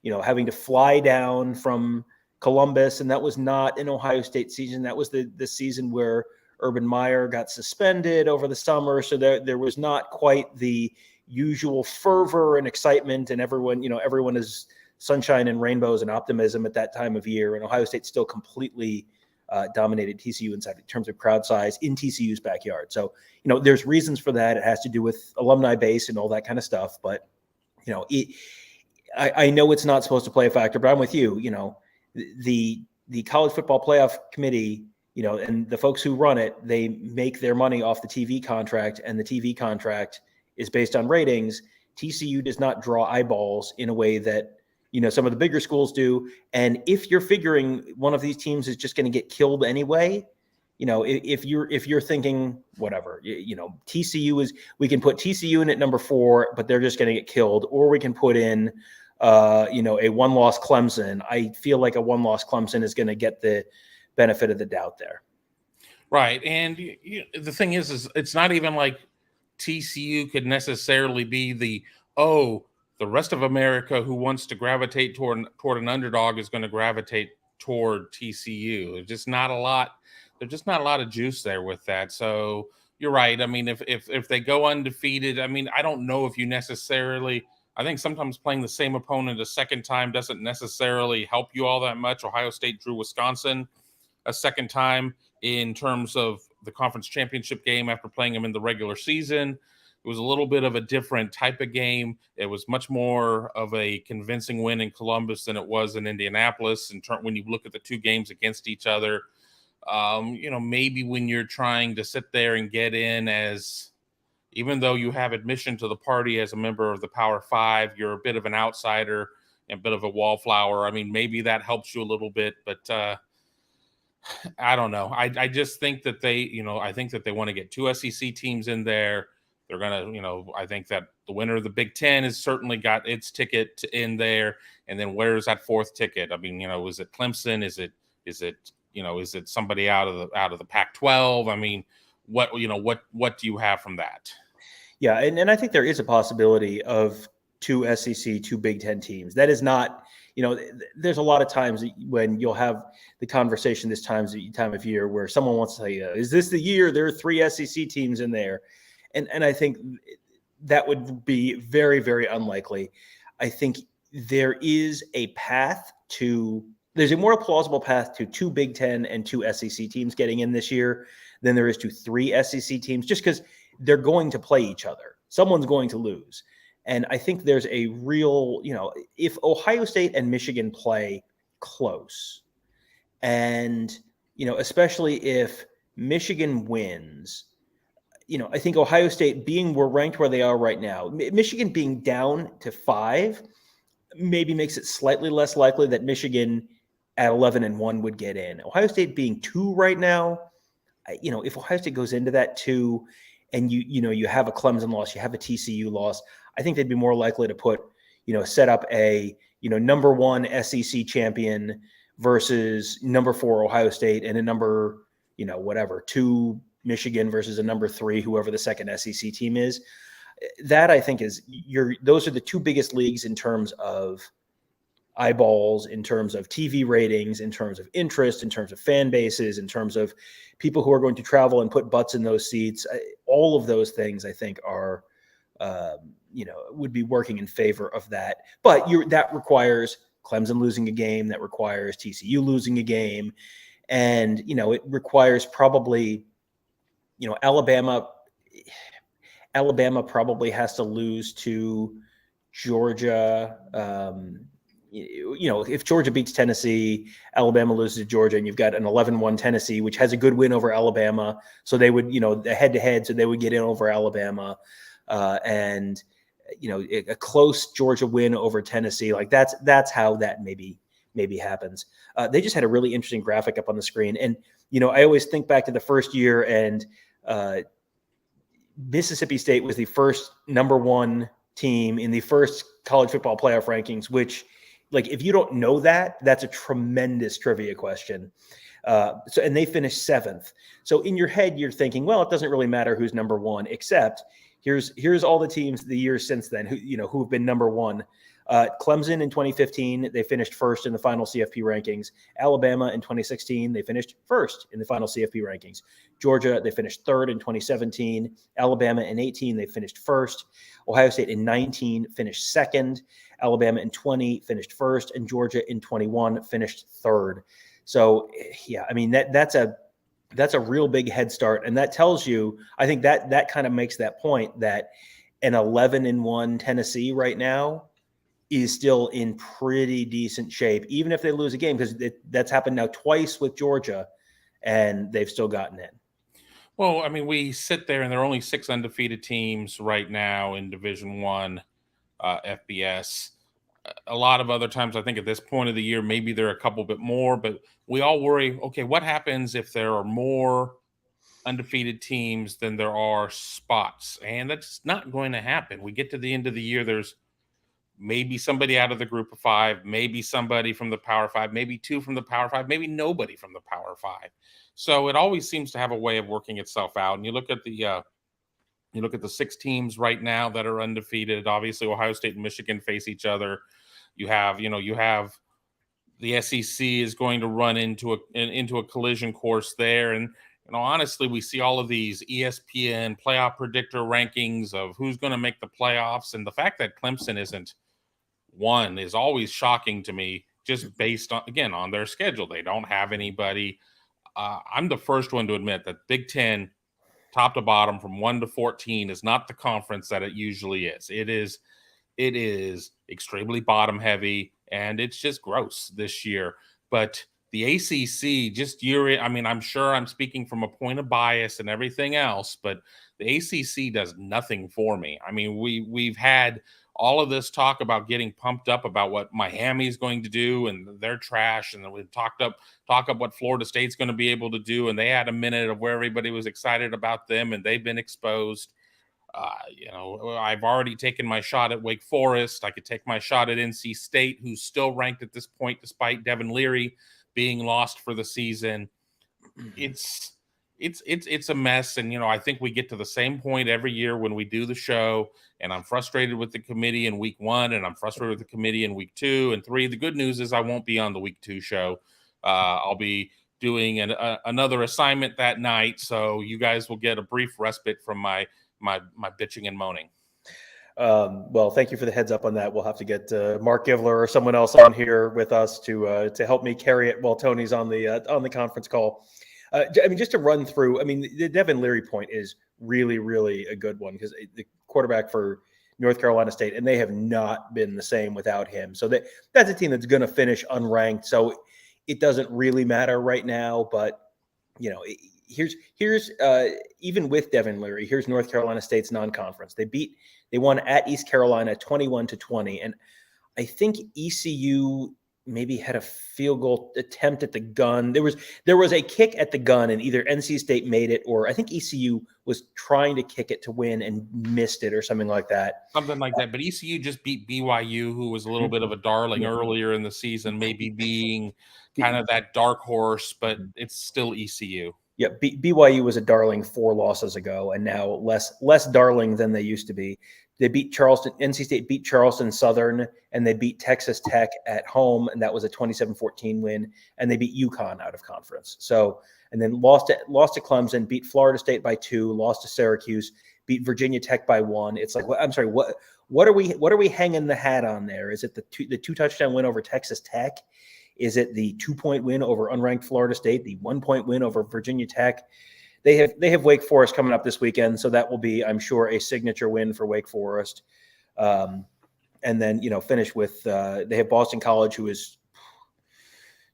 having to fly down from Columbus. And that was not an Ohio State season. That was the season where Urban Meyer got suspended over the summer. So there was not quite the usual fervor and excitement. And everyone is sunshine and rainbows and optimism at that time of year. And Ohio State still completely dominated TCU in terms of crowd size in TCU's backyard. So, there's reasons for that. It has to do with alumni base and all that kind of stuff. But, I know it's not supposed to play a factor, but I'm with you. The college football playoff committee, and the folks who run it, they make their money off the TV contract, and the TV contract is based on ratings. TCU does not draw eyeballs in a way that some of the bigger schools do. And if you're figuring one of these teams is just going to get killed anyway, if you're thinking whatever, TCU is, we can put TCU in at number 4, but they're just going to get killed, or we can put in, a one-loss Clemson. I feel like a one-loss Clemson is going to get the benefit of the doubt there. Right. And the thing is it's not even like TCU could necessarily be the rest of America who wants to gravitate toward an underdog is going to gravitate toward TCU. There's just not a lot there's just not a lot of juice there with that. So you're right. I mean, if they go undefeated, I mean, I don't know if you necessarily. I think sometimes playing the same opponent a second time doesn't necessarily help you all that much. Ohio State drew Wisconsin a second time in terms of the conference championship game after playing them in the regular season. It was a little bit of a different type of game. It was much more of a convincing win in Columbus than it was in Indianapolis. When you look at the two games against each other, maybe when you're trying to sit there and get in as, even though you have admission to the party as a member of the Power Five, you're a bit of an outsider and a bit of a wallflower. I mean, maybe that helps you a little bit, but I don't know. I just think that I think that they want to get two SEC teams in there. They're going to, I think that the winner of the Big Ten has certainly got its ticket in there. And then where's that fourth ticket? I mean, is it Clemson? Is it somebody out of the Pac-12? I mean, what do you have from that? Yeah. And I think there is a possibility of two SEC, two Big Ten teams. That is not, there's a lot of times when you'll have the conversation this time of year where someone wants to say, is this the year there are three SEC teams in there? And I think that would be very, very unlikely. I think there's a more plausible path to two Big Ten and two SEC teams getting in this year than there is to three SEC teams, just because they're going to play each other. Someone's going to lose. And I think there's a real, if Ohio State and Michigan play close, and, especially if Michigan wins, I think Ohio State we're ranked where they are right now. Michigan being down to 5 maybe makes it slightly less likely that Michigan at 11-1 would get in. Ohio State being 2 right now, if Ohio State goes into that 2 and you have a Clemson loss, you have a TCU loss, I think they'd be more likely to set up a, number 1 SEC champion versus number 4 Ohio State and a number, 2 Michigan versus a number 3, whoever the second SEC team is. That I think those are the two biggest leagues in terms of eyeballs, in terms of TV ratings, in terms of interest, in terms of fan bases, in terms of people who are going to travel and put butts in those seats. All of those things I think are, would be working in favor of that. But that requires Clemson losing a game, that requires TCU losing a game. And, it requires probably, Alabama probably has to lose to Georgia. If Georgia beats Tennessee, Alabama loses to Georgia, and you've got an 11-1 Tennessee, which has a good win over Alabama. So they would, the head-to-head, so they would get in over Alabama. And, a close Georgia win over Tennessee. Like that's how that maybe happens. They just had a really interesting graphic up on the screen. And, I always think back to the first year, and Mississippi State was the first number 1 team in the first college football playoff rankings, which, like, if you don't know that, that's a tremendous trivia question. And they finished 7th. So in your head, you're thinking, well, it doesn't really matter who's number 1, except here's all the teams the years since then who've been number 1. Clemson in 2015, they finished 1st in the final CFP rankings. Alabama in 2016, they finished 1st in the final CFP rankings. Georgia, they finished 3rd in 2017. Alabama in 18, they finished 1st. Ohio State in 19 finished 2nd. Alabama in 20 finished 1st, and Georgia in 21 finished 3rd. So, yeah, I mean, that's a real big head start, and that tells you, I think that kind of makes that point that an 11-1 Tennessee right now is still in pretty decent shape, even if they lose a game, because that's happened now twice with Georgia, and they've still gotten in. Well, I mean, we sit there, and there are only 6 undefeated teams right now in Division I FBS. A lot of other times, I think at this point of the year, maybe there are a couple bit more, but we all worry, okay, what happens if there are more undefeated teams than there are spots? And that's not going to happen. We get to the end of the year, there's maybe somebody out of the group of 5, maybe somebody from the Power 5, maybe 2 from the Power 5, maybe nobody from the Power 5. So it always seems to have a way of working itself out. And you look at the 6 teams right now that are undefeated. Obviously, Ohio State and Michigan face each other. You have the SEC is going to run into a collision course there. And honestly, we see all of these ESPN playoff predictor rankings of who's going to make the playoffs, and the fact that Clemson isn't one is always shocking to me, just based on their schedule. They don't have anybody. I'm the first one to admit that Big Ten, top to bottom, from 1 to 14, is not the conference that it usually is. It is extremely bottom heavy, and it's just gross this year. But the ACC, I'm sure I'm speaking from a point of bias and everything else, but the ACC does nothing for me. I mean, we've had all of this talk about getting pumped up about what Miami is going to do, and they're trash. And then we talk up what Florida State's going to be able to do. And they had a minute of where everybody was excited about them, and they've been exposed. I've already taken my shot at Wake Forest. I could take my shot at NC State, who's still ranked at this point, despite Devin Leary being lost for the season. It's a mess. And, I think we get to the same point every year when we do the show, and I'm frustrated with the committee in week 1, and I'm frustrated with the committee in week 2 and 3. The good news is I won't be on the week 2 show. I'll be doing another assignment that night. So you guys will get a brief respite from my bitching and moaning. Well, thank you for the heads up on that. We'll have to get Mark Givler or someone else on here with us to help me carry it while Tony's on the conference call. Just to run through, the Devin Leary point is really, really a good one, because the quarterback for North Carolina State, and they have not been the same without him. So that's a team that's going to finish unranked. So it doesn't really matter right now, but here's even with Devin Leary, here's North Carolina State's non-conference. They won at East Carolina 21-20, and I think ECU maybe had a field goal attempt at the gun. There was a kick at the gun, and either NC State made it, or I think ECU was trying to kick it to win and missed it, or something like that. Something like that. But ECU just beat BYU, who was a little bit of a darling earlier in the season, maybe being kind of that dark horse, but it's still ECU. Yeah, BYU was a darling 4 losses ago, and now less darling than they used to be. They beat Charleston. NC State beat Charleston Southern, and they beat Texas Tech at home, and that was a 27-14 win. And they beat UConn out of conference. So, and then lost to Clemson, beat Florida State by 2, lost to Syracuse, beat Virginia Tech by 1. It's like, I'm sorry, what are we hanging the hat on there? Is it the 2 touchdown win over Texas Tech? Is it the 2-point win over unranked Florida State? The 1-point win over Virginia Tech? They have Wake Forest coming up this weekend, so that will be, I'm sure, a signature win for Wake Forest. And then, finish with they have Boston College, who is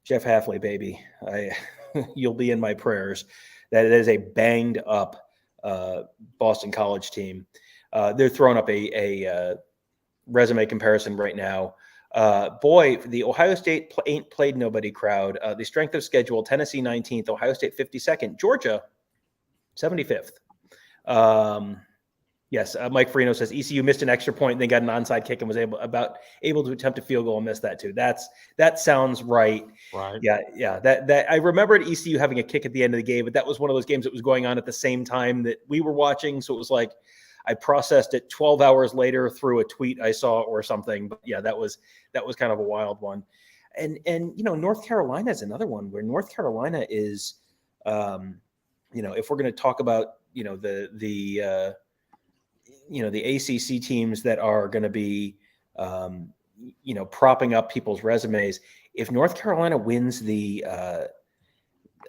Jeff Hafley, baby. You'll be in my prayers. That is a banged up Boston College team. They're throwing up a resume comparison right now. The Ohio State ain't played nobody crowd. The strength of schedule: Tennessee 19th, Ohio State 52nd, Georgia 75th. Yes, Mike Farino says ECU missed an extra point and then got an onside kick and was able to attempt a field goal and miss that too. That sounds right. Right. Yeah. That I remembered ECU having a kick at the end of the game, but that was one of those games that was going on at the same time that we were watching. So it was like I processed it 12 hours later through a tweet I saw or something. But yeah, that was kind of a wild one. And North Carolina is another one where North Carolina is, if we're going to talk about the ACC teams that are going to be propping up people's resumes, if North Carolina wins the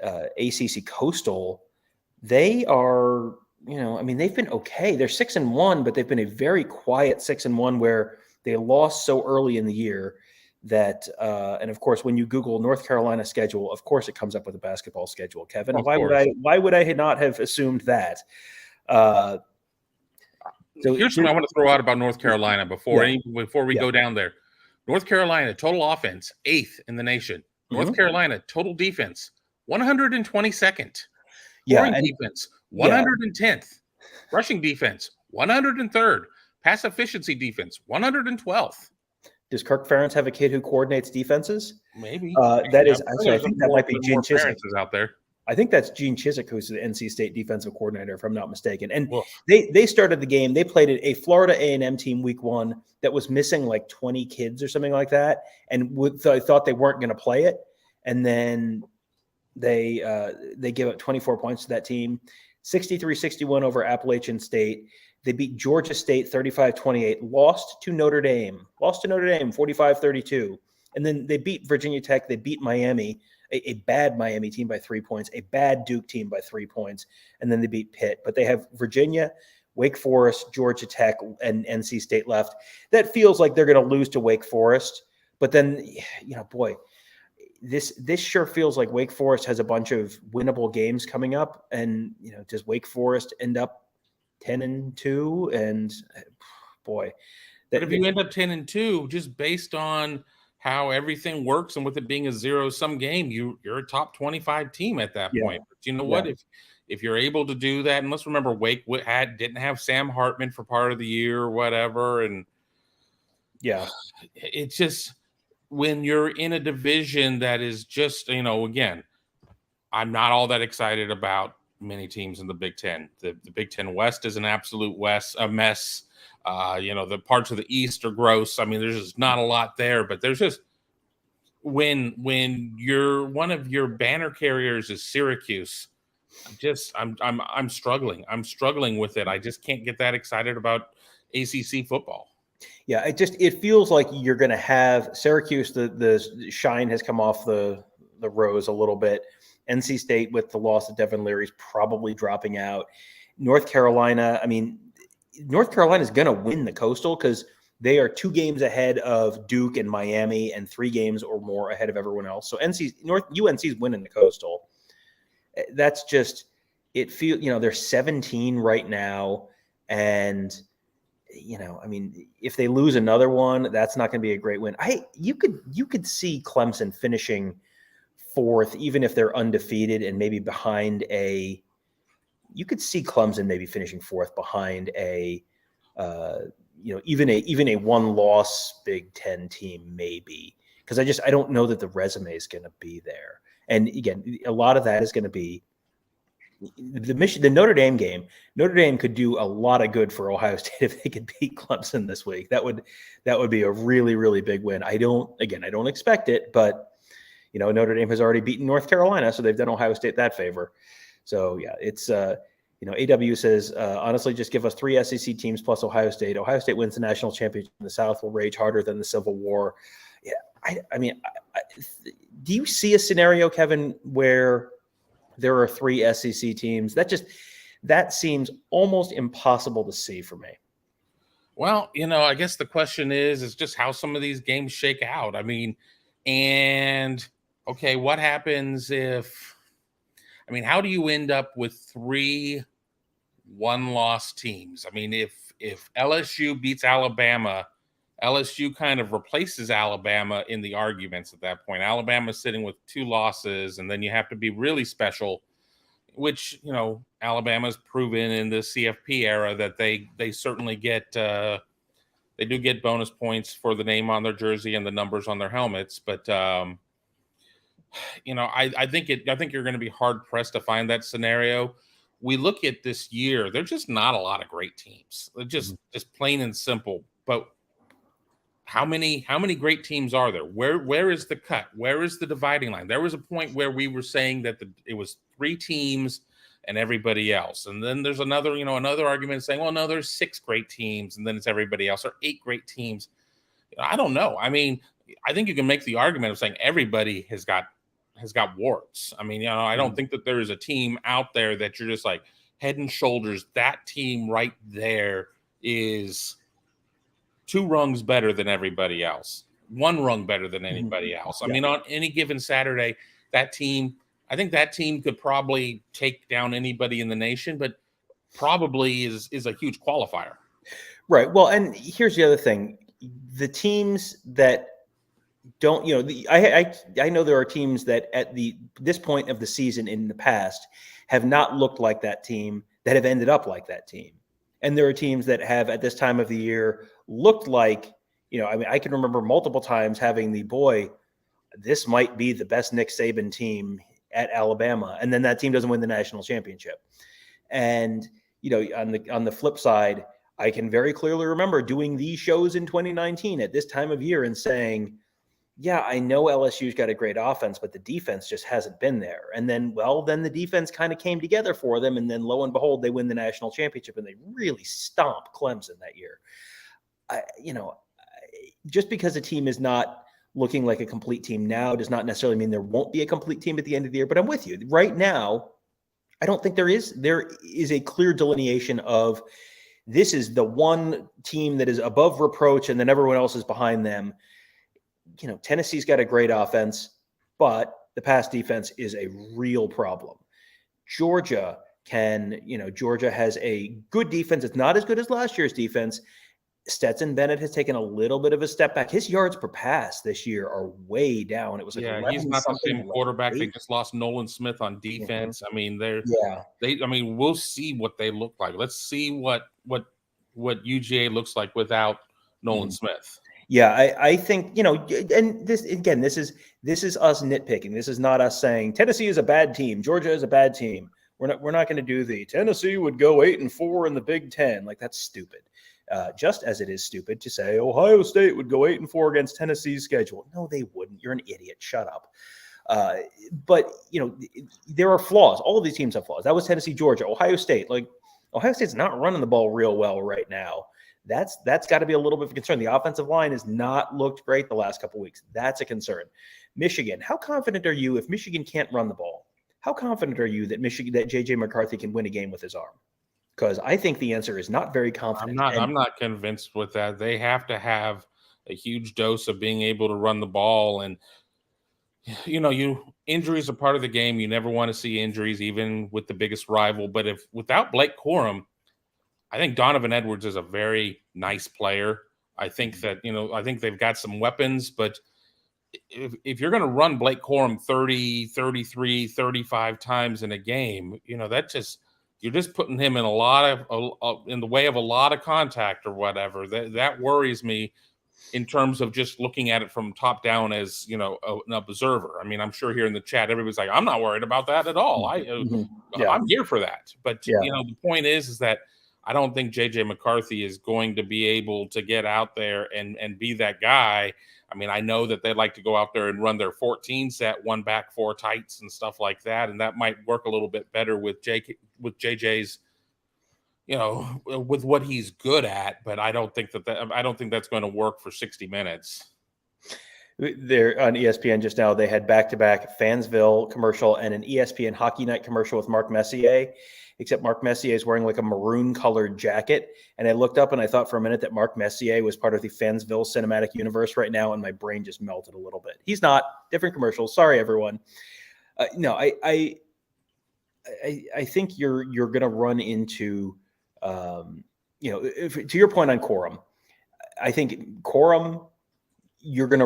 ACC Coastal, they are they've been okay. They're 6-1, but they've been a very quiet 6-1 where they lost so early in the year that, and of course, when you Google North Carolina schedule, of course, it comes up with a basketball schedule. Kevin, why would I not have assumed that? So here's what I want to throw out about North Carolina before we go down there. North Carolina total offense 8th in the nation. North Carolina total defense 122nd. Scoring defense 110th. Rushing defense 103rd. Pass efficiency defense 112th. Does Kirk Ferentz have a kid who coordinates defenses? Maybe. That is actually, I think that might be Gene Chisholm out there. I think that's Gene Chizik, who's the NC State defensive coordinator, if I'm not mistaken. And Woof. they started the game. They played a Florida A&M team week 1 that was missing like 20 kids or something like that, and I thought they weren't going to play it. And then they give up 24 points to that team, 63-61 over Appalachian State. They beat Georgia State 35-28, lost to Notre Dame 45-32. And then they beat Virginia Tech. They beat Miami, a bad Miami team by 3 points, a bad Duke team by 3 points. And then they beat Pitt. But they have Virginia, Wake Forest, Georgia Tech, and NC State left. That feels like they're going to lose to Wake Forest. But then, boy, this sure feels like Wake Forest has a bunch of winnable games coming up. And, does Wake Forest end up 10-2? And boy, but if you end up 10-2, just based on how everything works and with it being a zero-sum game, you're a top 25 team at that point. But you know what? If you're able to do that, and let's remember Wake didn't have Sam Hartman for part of the year or whatever, and it's just when you're in a division that is just, again, I'm not all that excited about many teams in the Big Ten. The Big Ten West is an absolute a mess. The parts of the East are gross. I mean, there's just not a lot there, but there's just when one of your banner carriers is Syracuse, I'm struggling. I'm struggling with it. I just can't get that excited about ACC football. Yeah, it feels like you're going to have Syracuse. The shine has come off the rose a little bit. NC State, with the loss of Devin Leary, is probably dropping out. North Carolina, North Carolina is going to win the Coastal because they are 2 games ahead of Duke and Miami and 3 games or more ahead of everyone else. So UNC is winning the Coastal. That's just it. They're 17 right now, and if they lose another one, that's not going to be a great win. You could see Clemson finishing 4th, even if they're undefeated and maybe behind you could see Clemson maybe finishing 4th behind even a 1-loss Big Ten team, maybe, because I don't know that the resume is going to be there. And again, a lot of that is going to be the Notre Dame game. Notre Dame could do a lot of good for Ohio State if they could beat Clemson this week. That would be a really, really big win. I don't expect it, but Notre Dame has already beaten North Carolina, so they've done Ohio State that favor. So yeah, it's AW says, honestly, just give us 3 SEC teams plus Ohio State. Ohio State wins the national championship, and the South will rage harder than the Civil War. Yeah, do you see a scenario, Kevin, where there are 3 SEC teams? That seems almost impossible to see for me. Well, I guess the question is just how some of these games shake out. Okay, what happens how do you end up with 3 1-loss teams? If LSU beats Alabama, LSU kind of replaces Alabama in the arguments at that point. Alabama's sitting with 2 losses, and then you have to be really special, which, Alabama's proven in the CFP era that they certainly get they do get bonus points for the name on their jersey and the numbers on their helmets. But I think you're going to be hard pressed to find that scenario. We look at this year, there's just not a lot of great teams. They're just plain and simple. But how many great teams are there? Where is the cut? Where is the dividing line? There was a point where we were saying that it was 3 teams and everybody else. And then there's another argument saying, well, no, there's 6 great teams and then it's everybody else, or 8 great teams. I don't know. I think you can make the argument of saying everybody has got warts. I don't think that there is a team out there that you're just like head and shoulders. That team right there is 2 rungs better than everybody else, 1 rung better than anybody else. On any given Saturday, I think that team could probably take down anybody in the nation, but probably is a huge qualifier. Right. Well, and here's the other thing. The teams that don't, I know there are teams that at this point of the season in the past have not looked like that team, that have ended up like that team. And there are teams that have at this time of the year looked like, I can remember multiple times having this might be the best Nick Saban team at Alabama, and then that team doesn't win the national championship. And, on the flip side, I can very clearly remember doing these shows in 2019 at this time of year and saying, yeah, I know LSU's got a great offense, but the defense just hasn't been there. And then the defense kind of came together for them. And then lo and behold, they win the national championship and they really stomp Clemson that year. Just because a team is not looking like a complete team now does not necessarily mean there won't be a complete team at the end of the year. But I'm with you. Right now, I don't think there is a clear delineation of this is the one team that is above reproach and then everyone else is behind them. Tennessee's got a great offense, but the pass defense is a real problem. Georgia has a good defense. It's not as good as last year's defense. Stetson Bennett has taken a little bit of a step back. His yards per pass this year are way down. It was like he's not the same quarterback. They just lost Nolan Smith on defense. I mean, we'll see what they look like. Let's see what UGA looks like without Nolan Smith. Yeah, I think, and this is us nitpicking. This is not us saying Tennessee is a bad team. Georgia is a bad team. We're not going to do the Tennessee would go 8-4 in the Big Ten. Like, that's stupid. Just as it is stupid to say Ohio State would go 8-4 against Tennessee's schedule. No, they wouldn't. You're an idiot. Shut up. But there are flaws. All of these teams have flaws. That was Tennessee, Georgia, Ohio State. Like, Ohio State's not running the ball real well right now. That's got to be a little bit of a concern. The offensive line has not looked great the last couple of weeks. That's a concern. Michigan, how confident are you if Michigan can't run the ball? How confident are you that J.J. McCarthy can win a game with his arm? Because I think the answer is not very confident. I'm not convinced with that. They have to have a huge dose of being able to run the ball. And, injuries are part of the game. You never want to see injuries, even with the biggest rival. But without Blake Corum, I think Donovan Edwards is a very nice player. I think that, I think they've got some weapons, but if you're going to run Blake Corum 30, 33, 35 times in a game, you're just putting him in in the way of a lot of contact or whatever. That worries me in terms of just looking at it from top down as, an observer. I mean, I'm sure here in the chat, everybody's like, I'm not worried about that at all. I'm here for that. But, the point is that I don't think J.J. McCarthy is going to be able to get out there and be that guy. I mean, I know that they'd like to go out there and run their 14 set, 1 back, 4 tights and stuff like that. And that might work a little bit better with JJ's, with what he's good at. But I don't think that's going to work for 60 minutes. They're on ESPN just now. They had back-to-back Fansville commercial and an ESPN Hockey Night commercial with Mark Messier. Except Mark Messier is wearing like a maroon-colored jacket. And I looked up and I thought for a minute that Mark Messier was part of the Fansville cinematic universe right now, and my brain just melted a little bit. He's not. Different commercials. Sorry, everyone. I think you're going to run into, to your point on Corum, I think Corum, you're gonna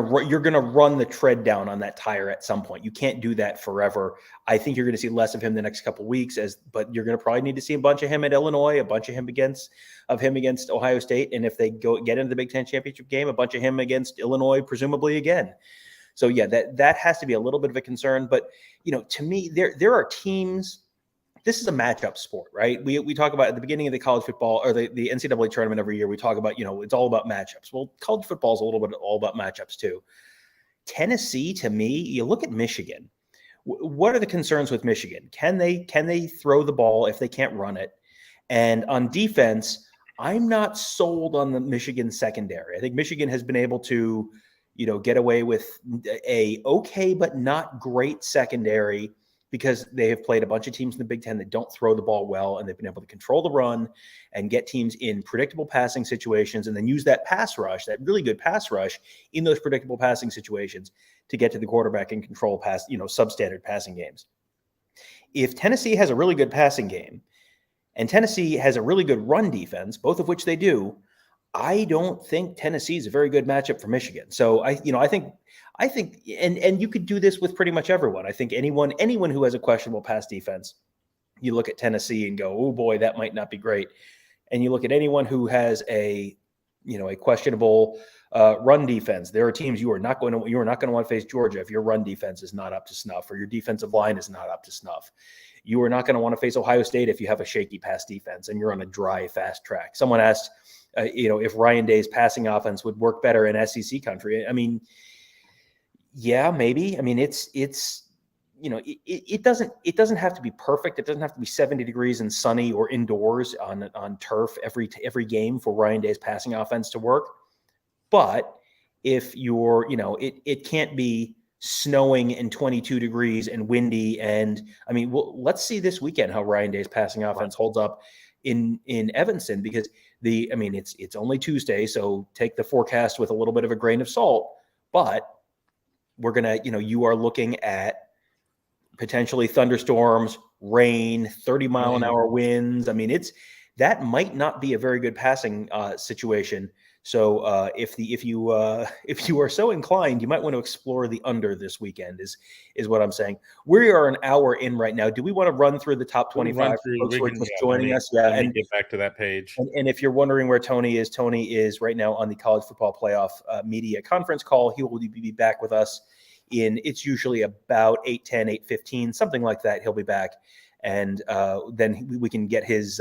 run the tread down on that tire at some point. You can't do that forever. I think you're going to see less of him the next couple of weeks, but you're going to probably need to see a bunch of him at Illinois, a bunch of him against Ohio State, and if they get into the Big Ten championship game, a bunch of him against Illinois, presumably again. So yeah, that has to be a little bit of a concern. But to me, there are teams. This is a matchup sport, right? We talk about at the beginning of the college football or the NCAA tournament every year. We talk about, it's all about matchups. Well, college football is a little bit all about matchups too. Tennessee, to me, you look at Michigan. What are the concerns with Michigan? Can they throw the ball if they can't run it? And on defense, I'm not sold on the Michigan secondary. I think Michigan has been able to, get away with a okay but not great secondary, because they have played a bunch of teams in the Big Ten that don't throw the ball well, and they've been able to control the run and get teams in predictable passing situations, and then use that pass rush, that really good pass rush in those predictable passing situations to get to the quarterback and control substandard passing games. If Tennessee has a really good passing game and Tennessee has a really good run defense, both of which they do, I don't think Tennessee is a very good matchup for Michigan. So I think, and you could do this with pretty much everyone. I think anyone who has a questionable pass defense, you look at Tennessee and go, oh boy, that might not be great. And you look at anyone who has a a questionable run defense. There are teams you are not going to want to face Georgia if your run defense is not up to snuff or your defensive line is not up to snuff. You are not going to want to face Ohio State if you have a shaky pass defense and you're on a dry, fast track. Someone asked, if Ryan Day's passing offense would work better in SEC country. I mean, yeah, maybe. I mean, it doesn't have to be perfect. It doesn't have to be 70 degrees and sunny or indoors on turf every game for Ryan Day's passing offense to work. But if you're, it can't be snowing and 22 degrees and windy. And I mean, let's see this weekend how Ryan Day's passing offense holds up in Evanston, because it's only Tuesday, so take the forecast with a little bit of a grain of salt. But we're gonna, you are looking at potentially thunderstorms, rain, 30-mile-an-hour winds. I mean, that might not be a very good passing situation. So if you are so inclined, you might want to explore the under this weekend. Is what I'm saying. We are an hour in right now. Do we want to run through the top 25 folks who are just joining us? Yeah, and get back to that page. And if you're wondering where Tony is right now on the College Football Playoff media conference call. He will be back with us it's usually about 8:10, 8:15, something like that. He'll be back, and then we can get his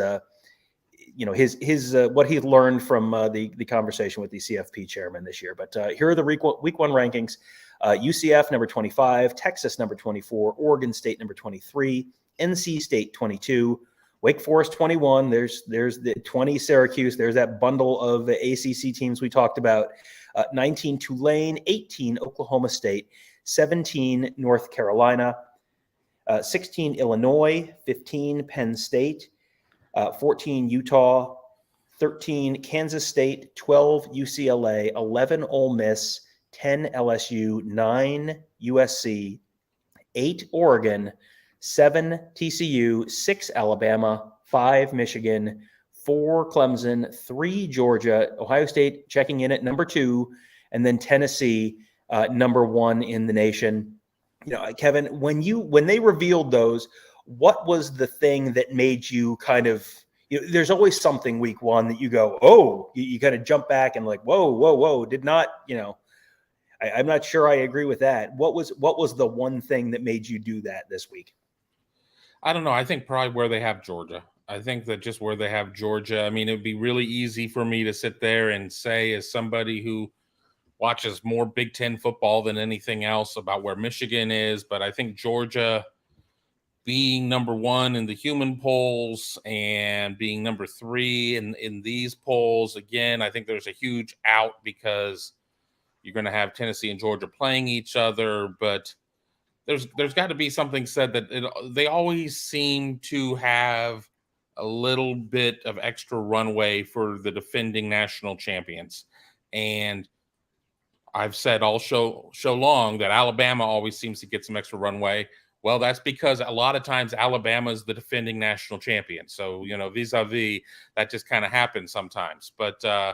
what he learned from the conversation with the CFP chairman this year. But here are the week one rankings. UCF number 25, Texas number 24, Oregon State number 23, NC State 22, Wake Forest 21. There's the 20 Syracuse. There's that bundle of the ACC teams we talked about. 19 Tulane, 18 Oklahoma State, 17 North Carolina, 16 Illinois, 15 Penn State, 14 Utah, 13 Kansas State, 12 UCLA, 11 Ole Miss, 10 LSU, 9 USC, 8 Oregon, 7 TCU, 6 Alabama, 5 Michigan, 4 Clemson, 3 Georgia, Ohio State checking in at number 2, and then Tennessee number 1 in the nation. Kevin, when they revealed those, what was the thing that made you kind of, there's always something week one that you go, oh, you kind of jump back and like, whoa, did not, I'm not sure I agree with that. What was the one thing that made you do that this week? I don't know. I think probably where they have Georgia. I think that just where they have Georgia, I mean, it would be really easy for me to sit there and say, as somebody who watches more Big Ten football than anything else, about where Michigan is. But I think Georgia being number 1 in the human polls and being number 3 in these polls, again, I think there's a huge out because you're going to have Tennessee and Georgia playing each other. But there's got to be something said that they always seem to have a little bit of extra runway for the defending national champions. And I've said all show long that Alabama always seems to get some extra runway. Well, that's because a lot of times Alabama is the defending national champion. So, vis-a-vis, that just kind of happens sometimes. But, I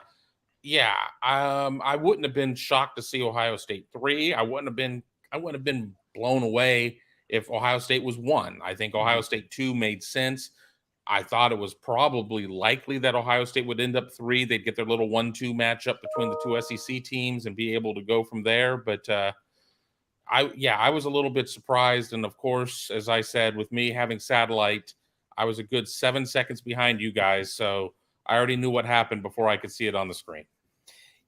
wouldn't have been shocked to see Ohio State 3. I wouldn't have been blown away if Ohio State was 1. I think Ohio State 2 made sense. I thought it was probably likely that Ohio State would end up 3. They'd get their little 1-2 matchup between the 2 SEC teams and be able to go from there. But I was a little bit surprised. And of course, as I said, with me having satellite, I was a good 7 seconds behind you guys. So I already knew what happened before I could see it on the screen.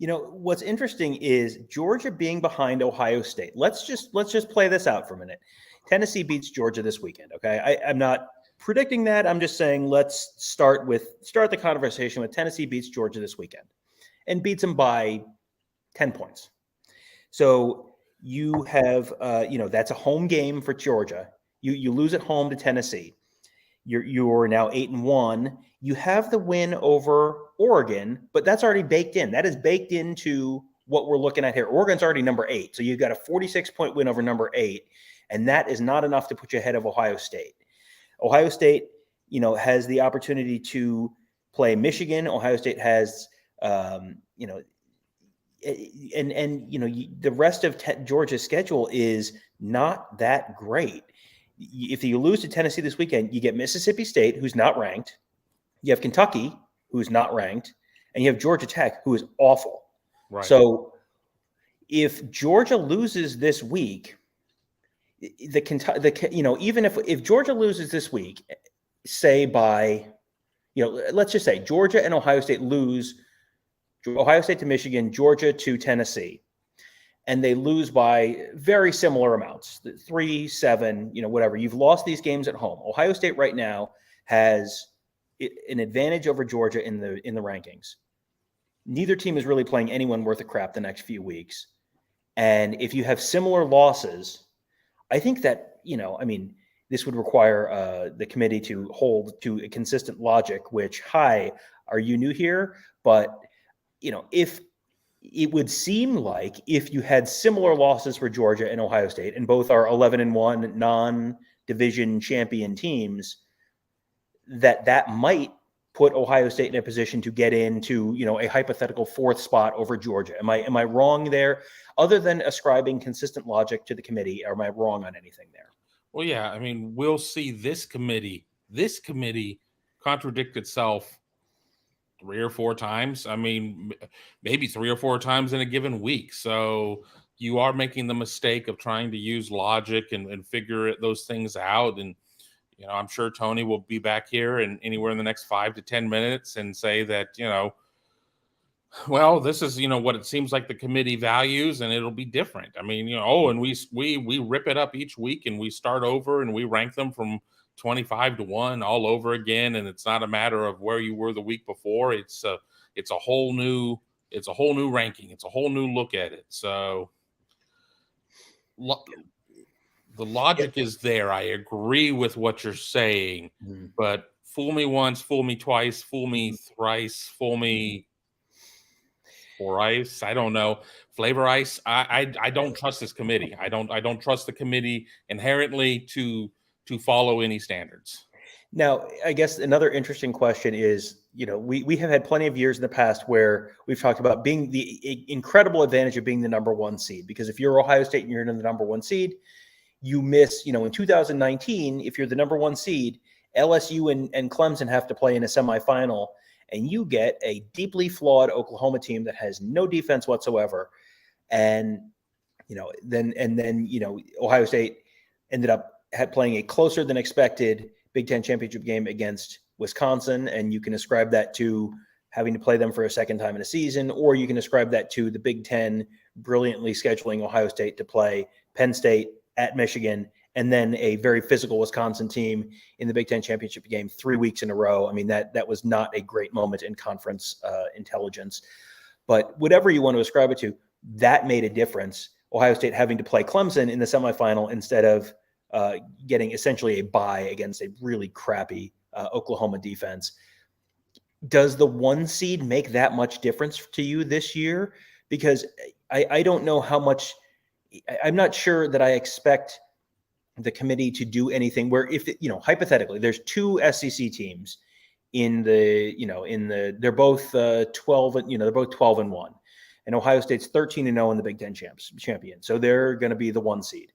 What's interesting is Georgia being behind Ohio State. Let's just play this out for a minute. Tennessee beats Georgia this weekend. Okay. I'm not predicting that. I'm just saying, let's start the conversation with Tennessee beats Georgia this weekend and beats them by 10 points. So you have, that's a home game for Georgia. You lose at home to Tennessee. You're now 8-1. You have the win over Oregon, but that's already baked in. That is baked into what we're looking at here. Oregon's already number 8. So you've got a 46-point win over number 8, and that is not enough to put you ahead of Ohio State. Ohio State, has the opportunity to play Michigan. Ohio State has, the rest of Georgia's schedule is not that great. If you lose to Tennessee this weekend, you get Mississippi State, who's not ranked. You have Kentucky, who's not ranked. and you have Georgia Tech, who is awful. Right. So if Georgia loses this week, even if Georgia loses this week, say by, let's just say Georgia and Ohio State lose, Ohio State to Michigan, Georgia to Tennessee, and they lose by very similar amounts, 3-7, whatever. You've lost these games at home. Ohio State right now has an advantage over Georgia in the rankings. Neither team is really playing anyone worth a crap the next few weeks. And if you have similar losses, I think that, this would require the committee to hold to a consistent logic, which, hi, are you new here? But, if it would seem like if you had similar losses for Georgia and Ohio State, and both are 11-1 non-division champion teams, that might put Ohio State in a position to get into, a hypothetical fourth spot over Georgia. Am I wrong there? Other than ascribing consistent logic to the committee, am I wrong on anything there? Well, yeah. We'll see this committee contradict itself 3 or 4 times. Maybe 3 or 4 times in a given week. So you are making the mistake of trying to use logic and figure those things out. And, I'm sure Tony will be back here and anywhere in the next 5 to 10 minutes and say that, well, this is, what it seems like the committee values, and it'll be different. And we rip it up each week and we start over and we rank them from 25 to 1 all over again. And it's not a matter of where you were the week before. It's a whole new ranking. It's a whole new look at it. So the logic is there. I agree with what you're saying, but fool me once, fool me twice, fool me thrice, fool me for ice. I don't know. Flavor ice. I don't trust this committee. I don't trust the committee inherently to follow any standards. Now, I guess another interesting question is, we have had plenty of years in the past where we've talked about being the incredible advantage of being the number 1 seed, because if you're Ohio State and you're in the number 1 seed, you miss, in 2019, if you're the number 1 seed, LSU and Clemson have to play in a semifinal, and you get a deeply flawed Oklahoma team that has no defense whatsoever. And, then Ohio State ended up playing a closer than expected Big Ten championship game against Wisconsin. And you can ascribe that to having to play them for a second time in a season, or you can ascribe that to the Big Ten brilliantly scheduling Ohio State to play Penn State at Michigan, and then a very physical Wisconsin team in the Big Ten championship game 3 weeks in a row. That was not a great moment in conference intelligence. But whatever you want to ascribe it to, that made a difference. Ohio State having to play Clemson in the semifinal instead of getting essentially a bye against a really crappy Oklahoma defense. Does the 1 seed make that much difference to you this year? Because I don't know how much. I'm not sure that I expect the committee to do anything where, if hypothetically, there's 2 SEC teams they're both 12, they're both 12-1, and Ohio State's 13-0 in the Big Ten champion. So they're going to be the 1 seed.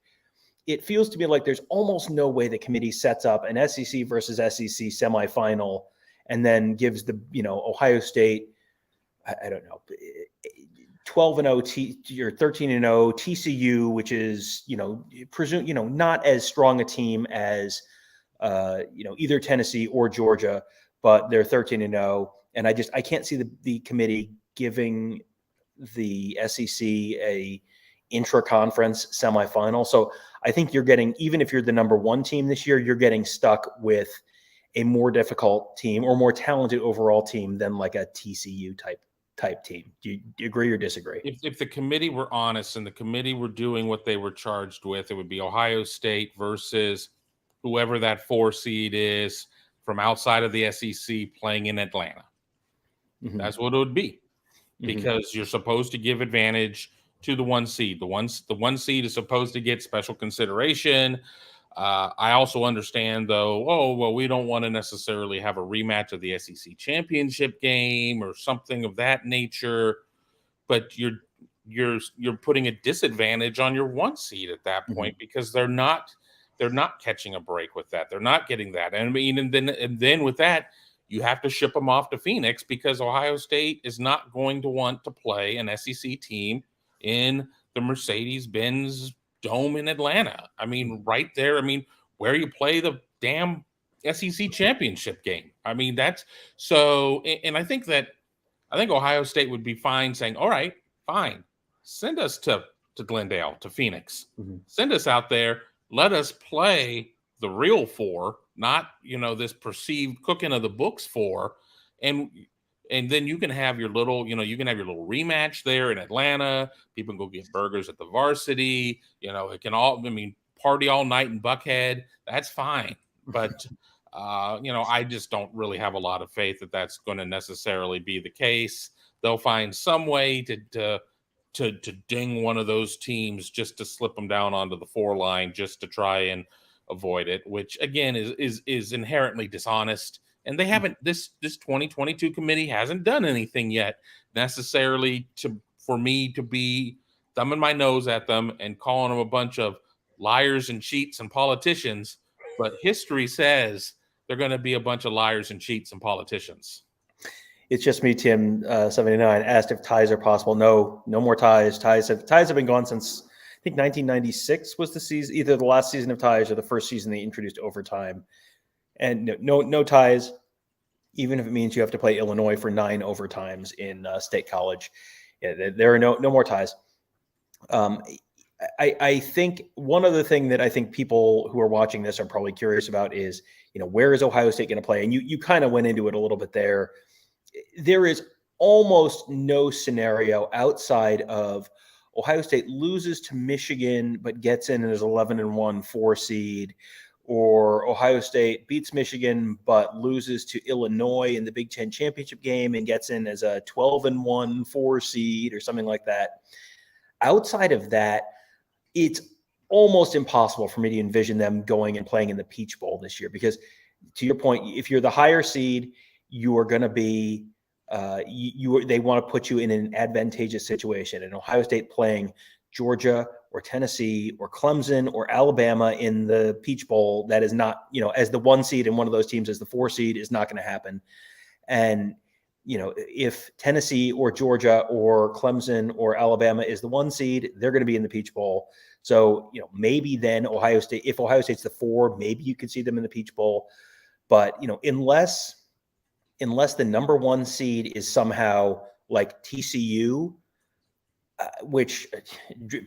It feels to me like there's almost no way the committee sets up an SEC versus SEC semifinal and then gives the, Ohio State, I don't know, 12-0 or 13-0 TCU, which is, not as strong a team as, either Tennessee or Georgia, but they're 13-0. And I can't see the committee giving the SEC a intra-conference semifinal. So I think you're getting, even if you're the number 1 team this year, you're getting stuck with a more difficult team or more talented overall team than like a TCU type team. Do you agree or disagree? If the committee were honest and the committee were doing what they were charged with, it would be Ohio State versus whoever that 4 seed is from outside of the SEC playing in Atlanta. Mm-hmm. That's what it would be, because you're supposed to give advantage to the 1 seed. The one seed is supposed to get special consideration. I also understand, though, we don't want to necessarily have a rematch of the SEC championship game or something of that nature, but you're putting a disadvantage on your 1 seed at that point, because they're not catching a break with that. They're not getting that. And then with that, you have to ship them off to Phoenix because Ohio State is not going to want to play an SEC team in the Mercedes-Benz Dome in Atlanta. I mean, right there. I mean, where you play the damn SEC championship game. I mean, that's so. And I think Ohio State would be fine saying, all right, fine, send us to Glendale, to Phoenix. Mm-hmm. Send us out there. Let us play the real 4, not, this perceived cooking of the books 4. And then you can have your little, rematch there in Atlanta. People can go get burgers at the Varsity. It can party all night in Buckhead. That's fine. But, I just don't really have a lot of faith that that's going to necessarily be the case. They'll find some way to ding one of those teams just to slip them down onto the 4 line just to try and avoid it, which again is inherently dishonest. And they haven't, this 2022 committee hasn't done anything yet necessarily for me to be thumbing my nose at them and calling them a bunch of liars and cheats and politicians. But history says they're going to be a bunch of liars and cheats and politicians. It's just me, Tim, 79, asked if ties are possible. No more ties. Ties have been gone since, I think, 1996 was the season, either the last season of ties or the first season they introduced overtime. And no ties, even if it means you have to play Illinois for 9 overtimes in State College. Yeah, there are no more ties. I think one other thing that I think people who are watching this are probably curious about is, where is Ohio State going to play? And you kind of went into it a little bit there. There is almost no scenario outside of Ohio State loses to Michigan but gets in as 11-1 4 seed, or Ohio State beats Michigan but loses to Illinois in the Big Ten championship game and gets in as a 12-1 4 seed or something like that. Outside of that, it's almost impossible for me to envision them going and playing in the Peach Bowl this year, because to your point, if you're the higher seed, you are going to be they want to put you in an advantageous situation. And Ohio State playing Georgia or Tennessee or Clemson or Alabama in the Peach Bowl, that is not, as the 1 seed and one of those teams as the 4 seed, is not going to happen. And, if Tennessee or Georgia or Clemson or Alabama is the 1 seed, they're going to be in the Peach Bowl. So, maybe then Ohio State, if Ohio State's the 4, maybe you could see them in the Peach Bowl. But, unless the number 1 seed is somehow like TCU, which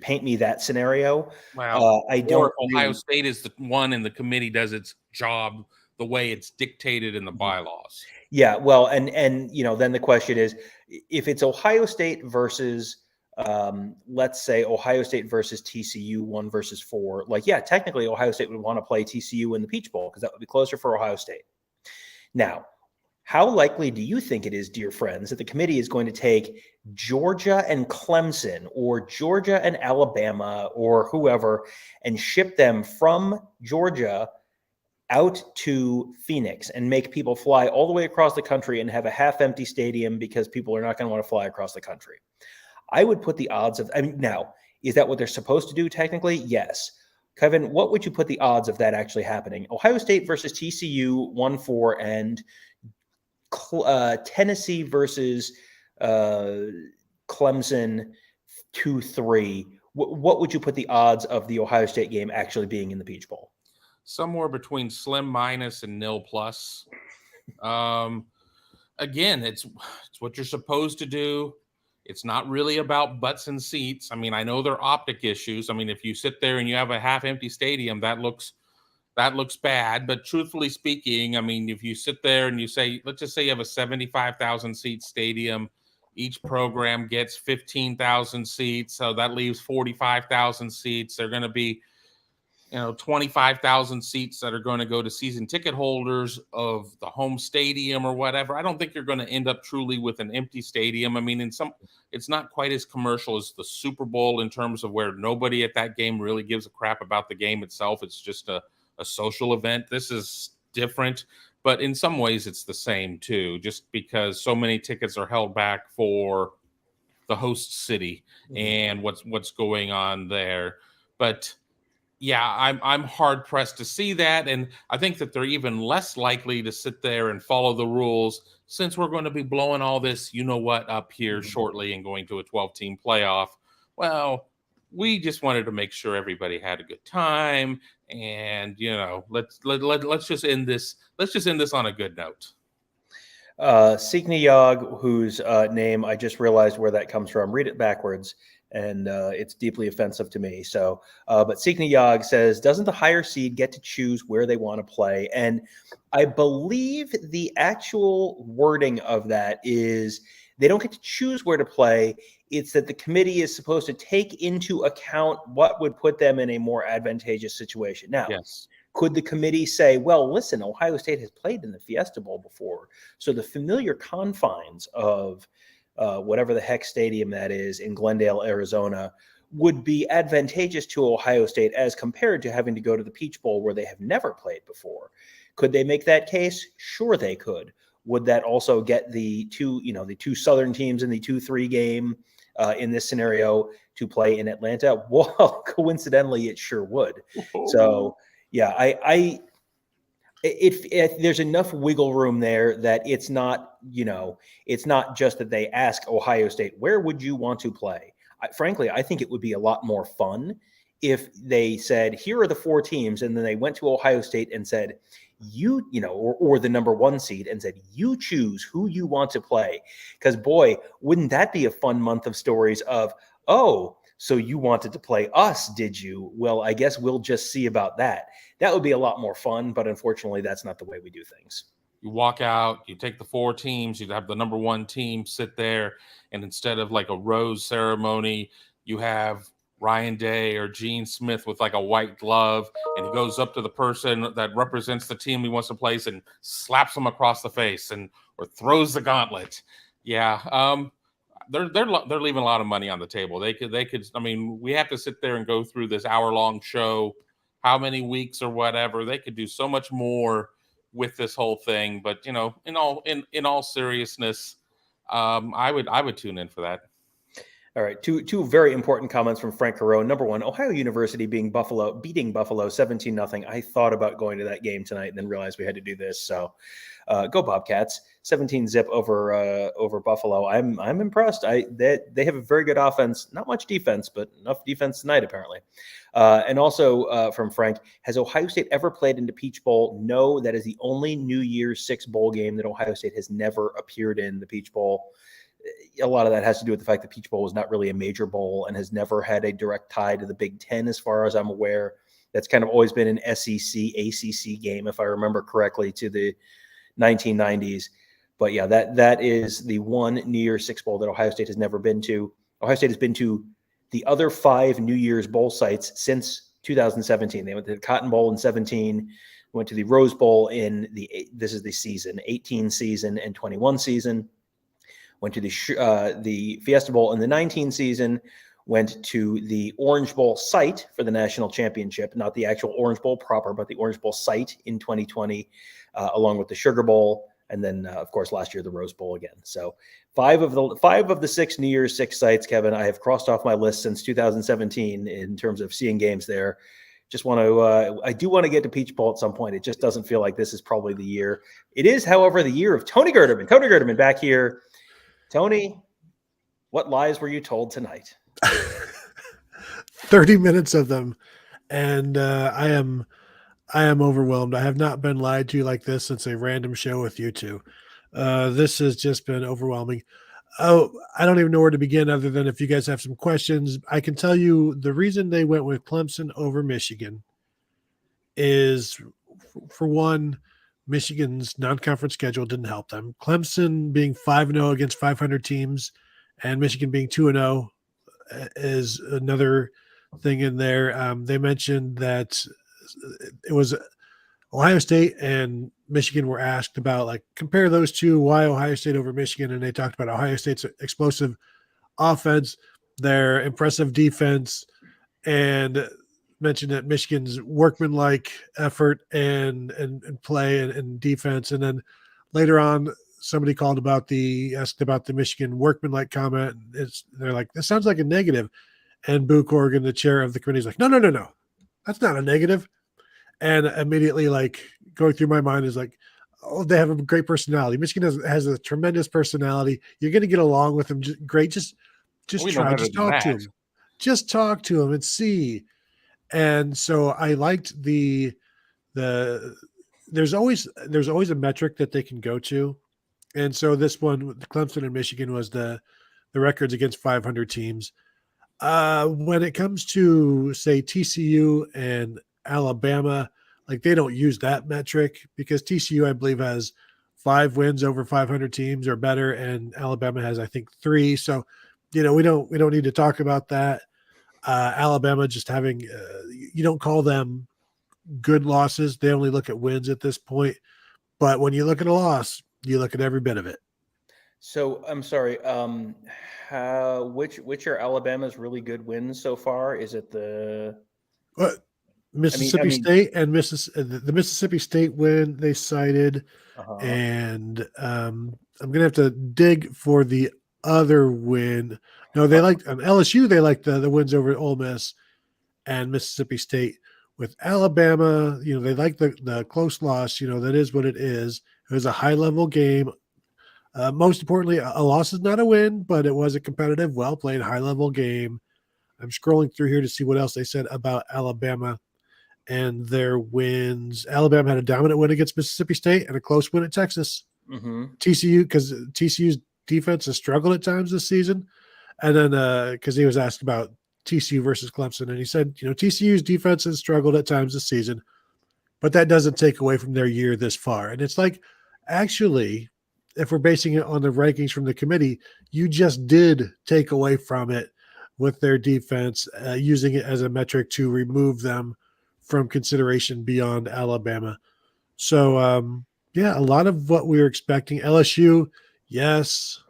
paint me that scenario. Wow. I don't. Ohio State is the one and the committee does its job the way it's dictated in the bylaws. Yeah. Well, and then the question is, if it's Ohio State versus, let's say Ohio State versus TCU 1 versus 4, technically Ohio State would want to play TCU in the Peach Bowl because that would be closer for Ohio State. Now, how likely do you think it is, dear friends, that the committee is going to take Georgia and Clemson or Georgia and Alabama or whoever and ship them from Georgia out to Phoenix and make people fly all the way across the country and have a half-empty stadium because people are not going to want to fly across the country? I would put the odds of, now, is that what they're supposed to do technically? Yes. Kevin, what would you put the odds of that actually happening? Ohio State versus TCU 1-4 and Tennessee versus Clemson 2-3. What would you put the odds of the Ohio State game actually being in the Peach Bowl? Somewhere between slim minus and nil plus. Again, it's what you're supposed to do. It's not really about butts and seats. I know there are optic issues. If you sit there and you have a half-empty stadium, that looks bad. But truthfully speaking, if you sit there and you say, let's just say you have a 75,000 seat stadium, each program gets 15,000 seats. So that leaves 45,000 seats. They're going to be, 25,000 seats that are going to go to season ticket holders of the home stadium or whatever. I don't think you're going to end up truly with an empty stadium. It's not quite as commercial as the Super Bowl in terms of where nobody at that game really gives a crap about the game itself. It's just a social event. This is different, but in some ways it's the same too, just because so many tickets are held back for the host city and what's going on there. But Yeah, I'm hard pressed to see that, and I think that they're even less likely to sit there and follow the rules since we're going to be blowing all this, you know what, up here shortly and going to a 12-team playoff. Well, we just wanted to make sure everybody had a good time, and let's just end this. Let's just end this on a good note. Signy Yog, whose name I just realized where that comes from. Read it backwards, and it's deeply offensive to me. So, but Signy Yog says, doesn't the higher seed get to choose where they want to play? And I believe the actual wording of that is they don't get to choose where to play. It's that the committee is supposed to take into account what would put them in a more advantageous situation. Now, Yes. could the committee say, well, listen, Ohio State has played in the Fiesta Bowl before, so the familiar confines of whatever the heck stadium that is in Glendale, Arizona, would be advantageous to Ohio State as compared to having to go to the Peach Bowl where they have never played before? Could they make that case? Sure, they could. Would that also get the two Southern teams in the 2-3 game in this scenario to play in Atlanta? Well, coincidentally, it sure would. So. Yeah, there's enough wiggle room there that it's not just that they ask Ohio State, where would you want to play? Frankly, I think it would be a lot more fun if they said, here are the 4 teams, and then they went to Ohio State and said, or the number 1 seed and said, you choose who you want to play. Because boy, wouldn't that be a fun month of stories of, oh, so you wanted to play us, did you? Well, I guess we'll just see about that. That would be a lot more fun, but unfortunately, that's not the way we do things. You walk out, you take the 4 teams, you have the number 1 team sit there, and instead of like a rose ceremony, you have Ryan Day or Gene Smith with like a white glove, and he goes up to the person that represents the team he wants to place and slaps them across the face or throws the gauntlet. Yeah, they're leaving a lot of money on the table. They could. I mean, we have to sit there and go through this hour-long show, how many weeks or whatever. They could do so much more with this whole thing. But in all seriousness, I would tune in for that. All right, two very important comments from Frank Carone. Number 1, Ohio University beating Buffalo 17-0. I thought about going to that game tonight and then realized we had to do this. So go Bobcats. 17-0 over Buffalo. I'm impressed. They have a very good offense, not much defense, but enough defense tonight apparently. And also from Frank, has Ohio State ever played in the Peach Bowl? No, that is the only New Year's 6 bowl game that Ohio State has never appeared in, the Peach Bowl. A lot of that has to do with the fact that Peach Bowl was not really a major bowl and has never had a direct tie to the Big Ten, as far as I'm aware. That's kind of always been an SEC, ACC game, if I remember correctly, to the 1990s. But yeah, that is the one New Year's 6 bowl that Ohio State has never been to. Ohio State has been to the other 5 New Year's bowl sites since 2017. They went to the Cotton Bowl in 17, went to the Rose Bowl in this is the season, 18 season and 21 season. Went to the Fiesta Bowl in the 19 season, went to the Orange Bowl site for the national championship, not the actual Orange Bowl proper, but the Orange Bowl site in 2020, along with the Sugar Bowl, and then, of course, last year, the Rose Bowl again. So 5 of the 6 New Year's 6 sites, Kevin, I have crossed off my list since 2017 in terms of seeing games there. Just want to, I do want to get to Peach Bowl at some point. It just doesn't feel like this is probably the year. It is, however, the year of Tony Gerderman. Tony Gerderman back here. Tony, what lies were you told tonight? 30 minutes of them, and I am overwhelmed. I have not been lied to like this since a random show with you two. This has just been overwhelming. Oh, I don't even know where to begin other than if you guys have some questions. I can tell you the reason they went with Clemson over Michigan is, for one, Michigan's non-conference schedule didn't help them. Clemson being 5-0 against 500 teams and Michigan being 2-0 is another thing in there. They mentioned that it was Ohio State and Michigan were asked about, like, compare those two, why Ohio State over Michigan, and they talked about Ohio State's explosive offense, their impressive defense, and mentioned that Michigan's workmanlike effort and play and defense. And then later on, somebody asked about the Michigan workmanlike comment. They're like, this sounds like a negative. And Boo Corrigan, the chair of the committee, is like, no. that's not a negative. And immediately, like, going through my mind is like, oh, they have a great personality. Michigan has a tremendous personality. You're going to get along with them. Great. Just We know try, better just than talk to that. them. Just talk to them and see. And so I liked the there's always a metric that they can go to. And so this one, Clemson and Michigan, was the records against 500 teams. When it comes to, say, TCU and Alabama, like, they don't use that metric because TCU, I believe, has 5 wins over 500 teams or better, and Alabama has, I think, 3. So, we don't need to talk about that. Alabama just having, you don't call them good losses. They only look at wins at this point. But when you look at a loss, you look at every bit of it. So I'm sorry. Which are Alabama's really good wins so far? Is it the? Mississippi State and the Mississippi State win they cited, and I'm gonna have to dig for the other win. No, they like on LSU. They like the wins over Ole Miss and Mississippi State. With Alabama, they like the close loss. That is what it is. It was a high level game. Most importantly, a loss is not a win, but it was a competitive, well played, high level game. I'm scrolling through here to see what else they said about Alabama and their wins. Alabama had a dominant win against Mississippi State and a close win at Texas. TCU, because TCU's defense has struggled at times this season. And then because he was asked about TCU versus Clemson, and he said, TCU's defense has struggled at times this season, but that doesn't take away from their year this far. And it's like, actually, if we're basing it on the rankings from the committee, you just did take away from it with their defense, using it as a metric to remove them from consideration beyond Alabama. So, a lot of what we were expecting. LSU, yes,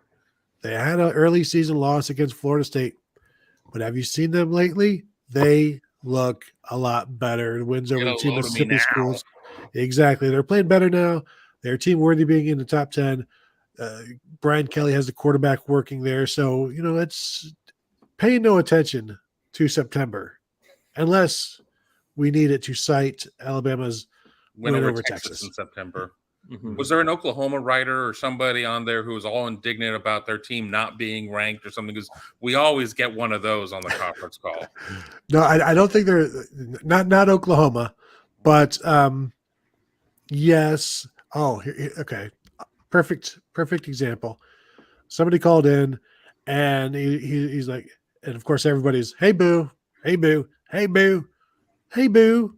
they had an early season loss against Florida State, but have you seen them lately? They look a lot better. Wins over the two Mississippi schools. Exactly. They're playing better now. They're team worthy being in the top 10. Brian Kelly has the quarterback working there. So, it's pay no attention to September unless we need it to cite Alabama's win over Texas in September. Was there an Oklahoma writer or somebody on there who was all indignant about their team not being ranked or something? Because we always get one of those on the conference call. No, I don't think they're not Oklahoma, but yes. Oh, okay. Perfect example. Somebody called in, and he's like, and of course everybody's, hey boo, hey boo, hey boo, hey boo.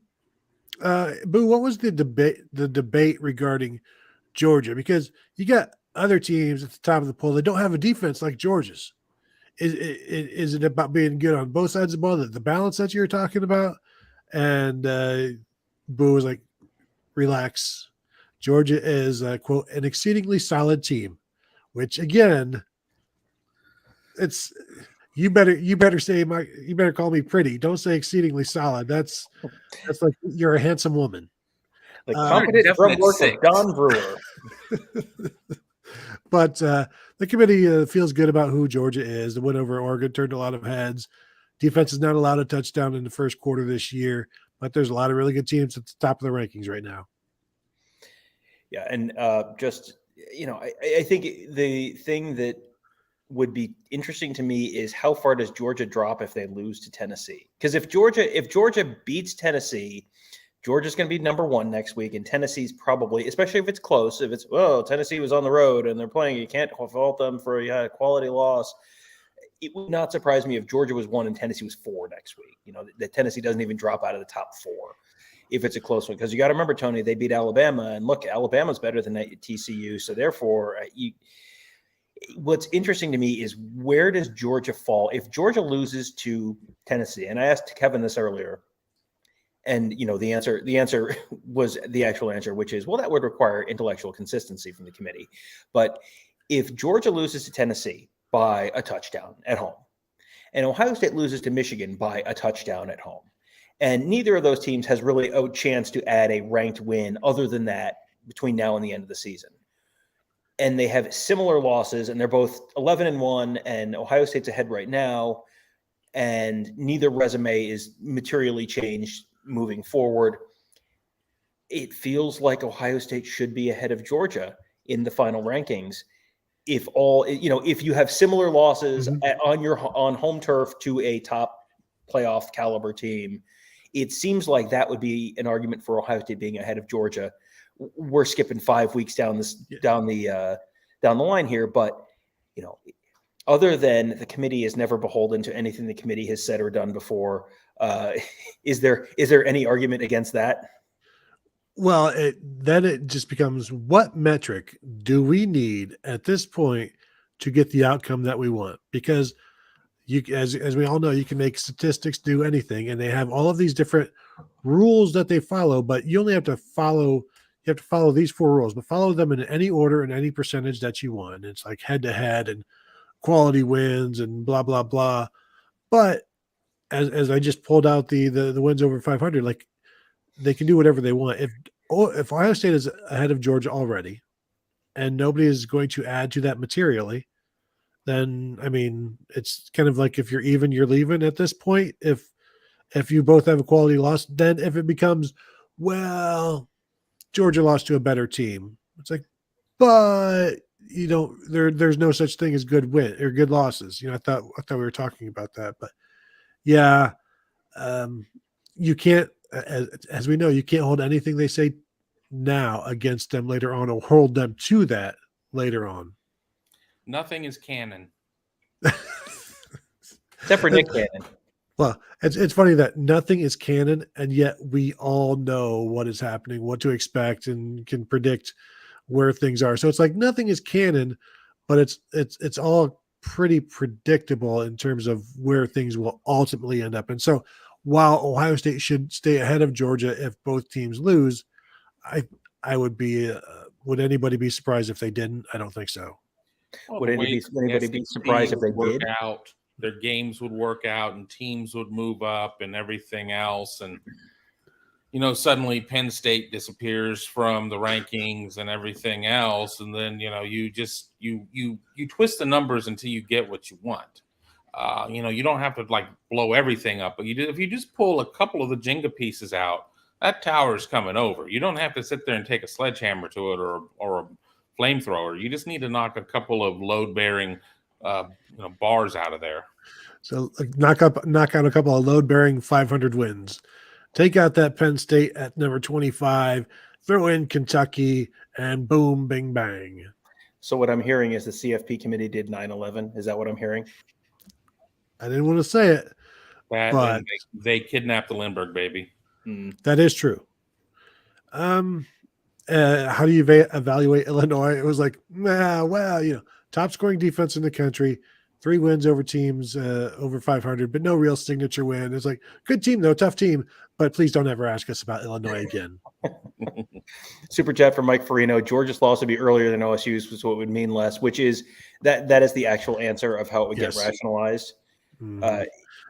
Boo, what was the debate regarding Georgia? Because you got other teams at the top of the poll that don't have a defense like Georgia's. Is it about being good on both sides of the ball, the balance that you're talking about? And Boo was like, relax. Georgia is, quote, an exceedingly solid team, which, again, it's you better say you better call me pretty. Don't say exceedingly solid. That's like you're a handsome woman. The competent drum work of Don Brewer. But the committee feels good about who Georgia is. The win over Oregon turned a lot of heads. Defense is not allowed a touchdown in the first quarter this year, but there's a lot of really good teams at the top of the rankings right now. Yeah, and I think the thing that would be interesting to me is how far does Georgia drop if they lose to Tennessee? Because if Georgia beats Tennessee, Georgia's going to be number 1 next week, and Tennessee's probably, especially if it's close, if it's, Tennessee was on the road and they're playing, you can't fault them for a quality loss. It would not surprise me if Georgia was 1 and Tennessee was 4 next week. That Tennessee doesn't even drop out of the top 4 if it's a close one. Because you got to remember, Tony, they beat Alabama, and look, Alabama's better than TCU. So therefore, what's interesting to me is where does Georgia fall? If Georgia loses to Tennessee, and I asked Kevin this earlier, and the answer was the actual answer, which is, well, that would require intellectual consistency from the committee. But if Georgia loses to Tennessee by a touchdown at home, and Ohio State loses to Michigan by a touchdown at home, and neither of those teams has really a chance to add a ranked win other than that between now and the end of the season, and they have similar losses, and they're both 11-1, and Ohio State's ahead right now, and neither resume is materially changed moving forward. It feels like Ohio State should be ahead of Georgia in the final rankings. If you have similar losses on home turf to a top playoff caliber team, it seems like that would be an argument for Ohio State being ahead of Georgia. We're skipping 5 weeks down the line here, but other than the committee is never beholden to anything the committee has said or done before, is there any argument against that? Well, then it just becomes, what metric do we need at this point to get the outcome that we want? Because as we all know, you can make statistics do anything, and they have all of these different rules that they follow, but you only have to follow these 4 rules, but follow them in any order and any percentage that you want. It's like head to head and quality wins and blah blah blah. But as I just pulled out the wins over 500, like, they can do whatever they want. If Ohio State is ahead of Georgia already, and nobody is going to add to that materially, then I mean, it's kind of like, if you're even, you're leaving at this point. If you both have a quality loss, then if it becomes, well, Georgia lost to a better team, it's like, but there's no such thing as good win or good losses. I thought we were talking about that, but yeah, you can't. As we know, you can't hold anything they say now against them later on, or hold them to that later on. Nothing is canon. Except for Nick Cannon. Well, it's funny that nothing is canon, and yet we all know what is happening, what to expect, and can predict where things are. So it's like nothing is canon, but it's all pretty predictable in terms of where things will ultimately end up. And so, while Ohio State should stay ahead of Georgia if both teams lose, I would be. Would anybody be surprised if they didn't? I don't think so. Well, would anybody be surprised if they did? Their games would work out, and teams would move up, and everything else, and suddenly Penn State disappears from the rankings and everything else, and then you twist the numbers until you get what you want. You don't have to blow everything up, but if you just pull a couple of the Jenga pieces out, that tower is coming over. You don't have to sit there and take a sledgehammer to it or a flamethrower. You just need to knock a couple of load-bearing, bars out of there. So knock out a couple of load-bearing 500 wins. Take out that Penn State at number 25. Throw in Kentucky, and boom, bing, bang. So what I'm hearing is the CFP committee did 9/11. Is that what I'm hearing? I didn't want to say it, but they kidnapped the Lindbergh baby. That is true. How do you evaluate Illinois? It was like, top scoring defense in the country, 3 wins over teams over 500, but no real signature win. It's like, good team though, tough team, but please don't ever ask us about Illinois again. Super chat from Mike Farino. Georgia's loss would be earlier than OSU's, so it would mean less, which is that is the actual answer of how it would get rationalized.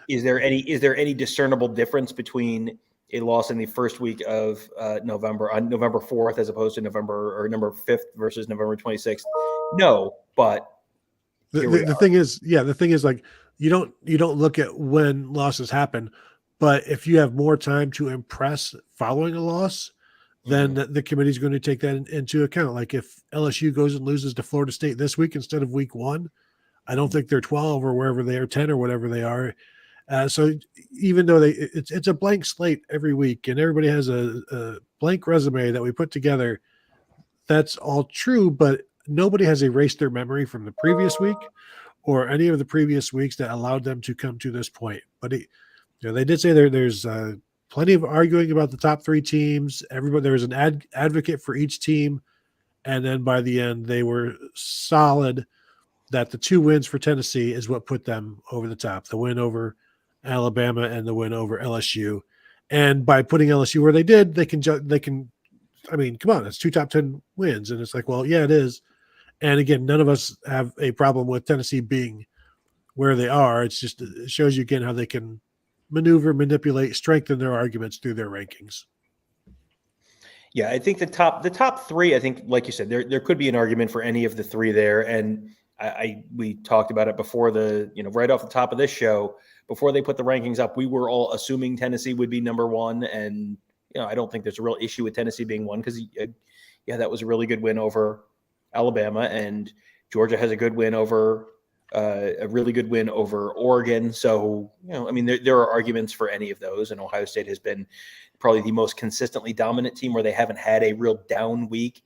Is there any discernible difference between a loss in the first week of November, on November 4th, as opposed to November 5th versus November 26th? No, but the thing is, like, you don't look at when losses happen, but if you have more time to impress following a loss, then the committee is going to take that into account. Like, if LSU goes and loses to Florida State this week instead of week 1, I don't think they're 12 or wherever they are, 10 or whatever they are. So even though it's a blank slate every week, and everybody has a blank resume that we put together, that's all true, but nobody has erased their memory from the previous week or any of the previous weeks that allowed them to come to this point. But they did say there's plenty of arguing about the top 3 teams. Everybody, there was an advocate for each team, and then by the end they were solid that the 2 wins for Tennessee is what put them over the top. The win over Alabama and the win over LSU. And by putting LSU where they did, they can, I mean, come on, it's 2 top 10 wins. And it's like, well, yeah, it is. And again, none of us have a problem with Tennessee being where they are. It's just, it shows you again how they can maneuver, manipulate, strengthen their arguments through their rankings. Yeah, I think the top 3, I think, like you said, there could be an argument for any of the 3 there. And we talked about it before right off the top of this show, before they put the rankings up, we were all assuming Tennessee would be number one. And, I don't think there's a real issue with Tennessee being one because, that was a really good win over Alabama, and Georgia has a good win over a really good win over Oregon. So, there are arguments for any of those. And Ohio State has been probably the most consistently dominant team where they haven't had a real down week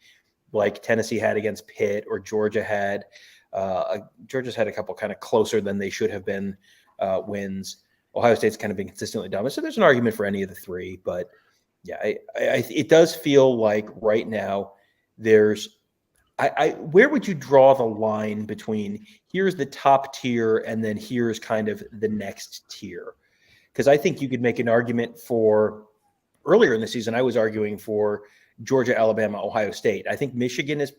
like Tennessee had against Pitt or Georgia had. Georgia's had a couple kind of closer than they should have been wins. Ohio State's kind of been consistently dominant. So there's an argument for any of the three. But, yeah, it does feel like right now there's where would you draw the line between here's the top tier and then here's kind of the next tier? Because I think you could make an argument for earlier in the season, I was arguing for Georgia, Alabama, Ohio State. I think Michigan is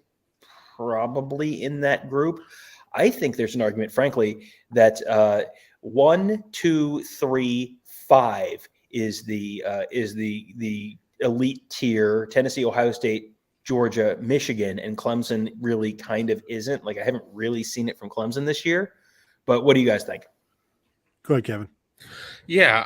probably in that group. I think there's an argument, frankly, that 1, 2, 3, 5 is the elite tier. Tennessee, Ohio State, Georgia, Michigan, and Clemson really kind of isn't. Like, I haven't really seen it from Clemson this year. But what do you guys think? Go ahead, Kevin. Yeah,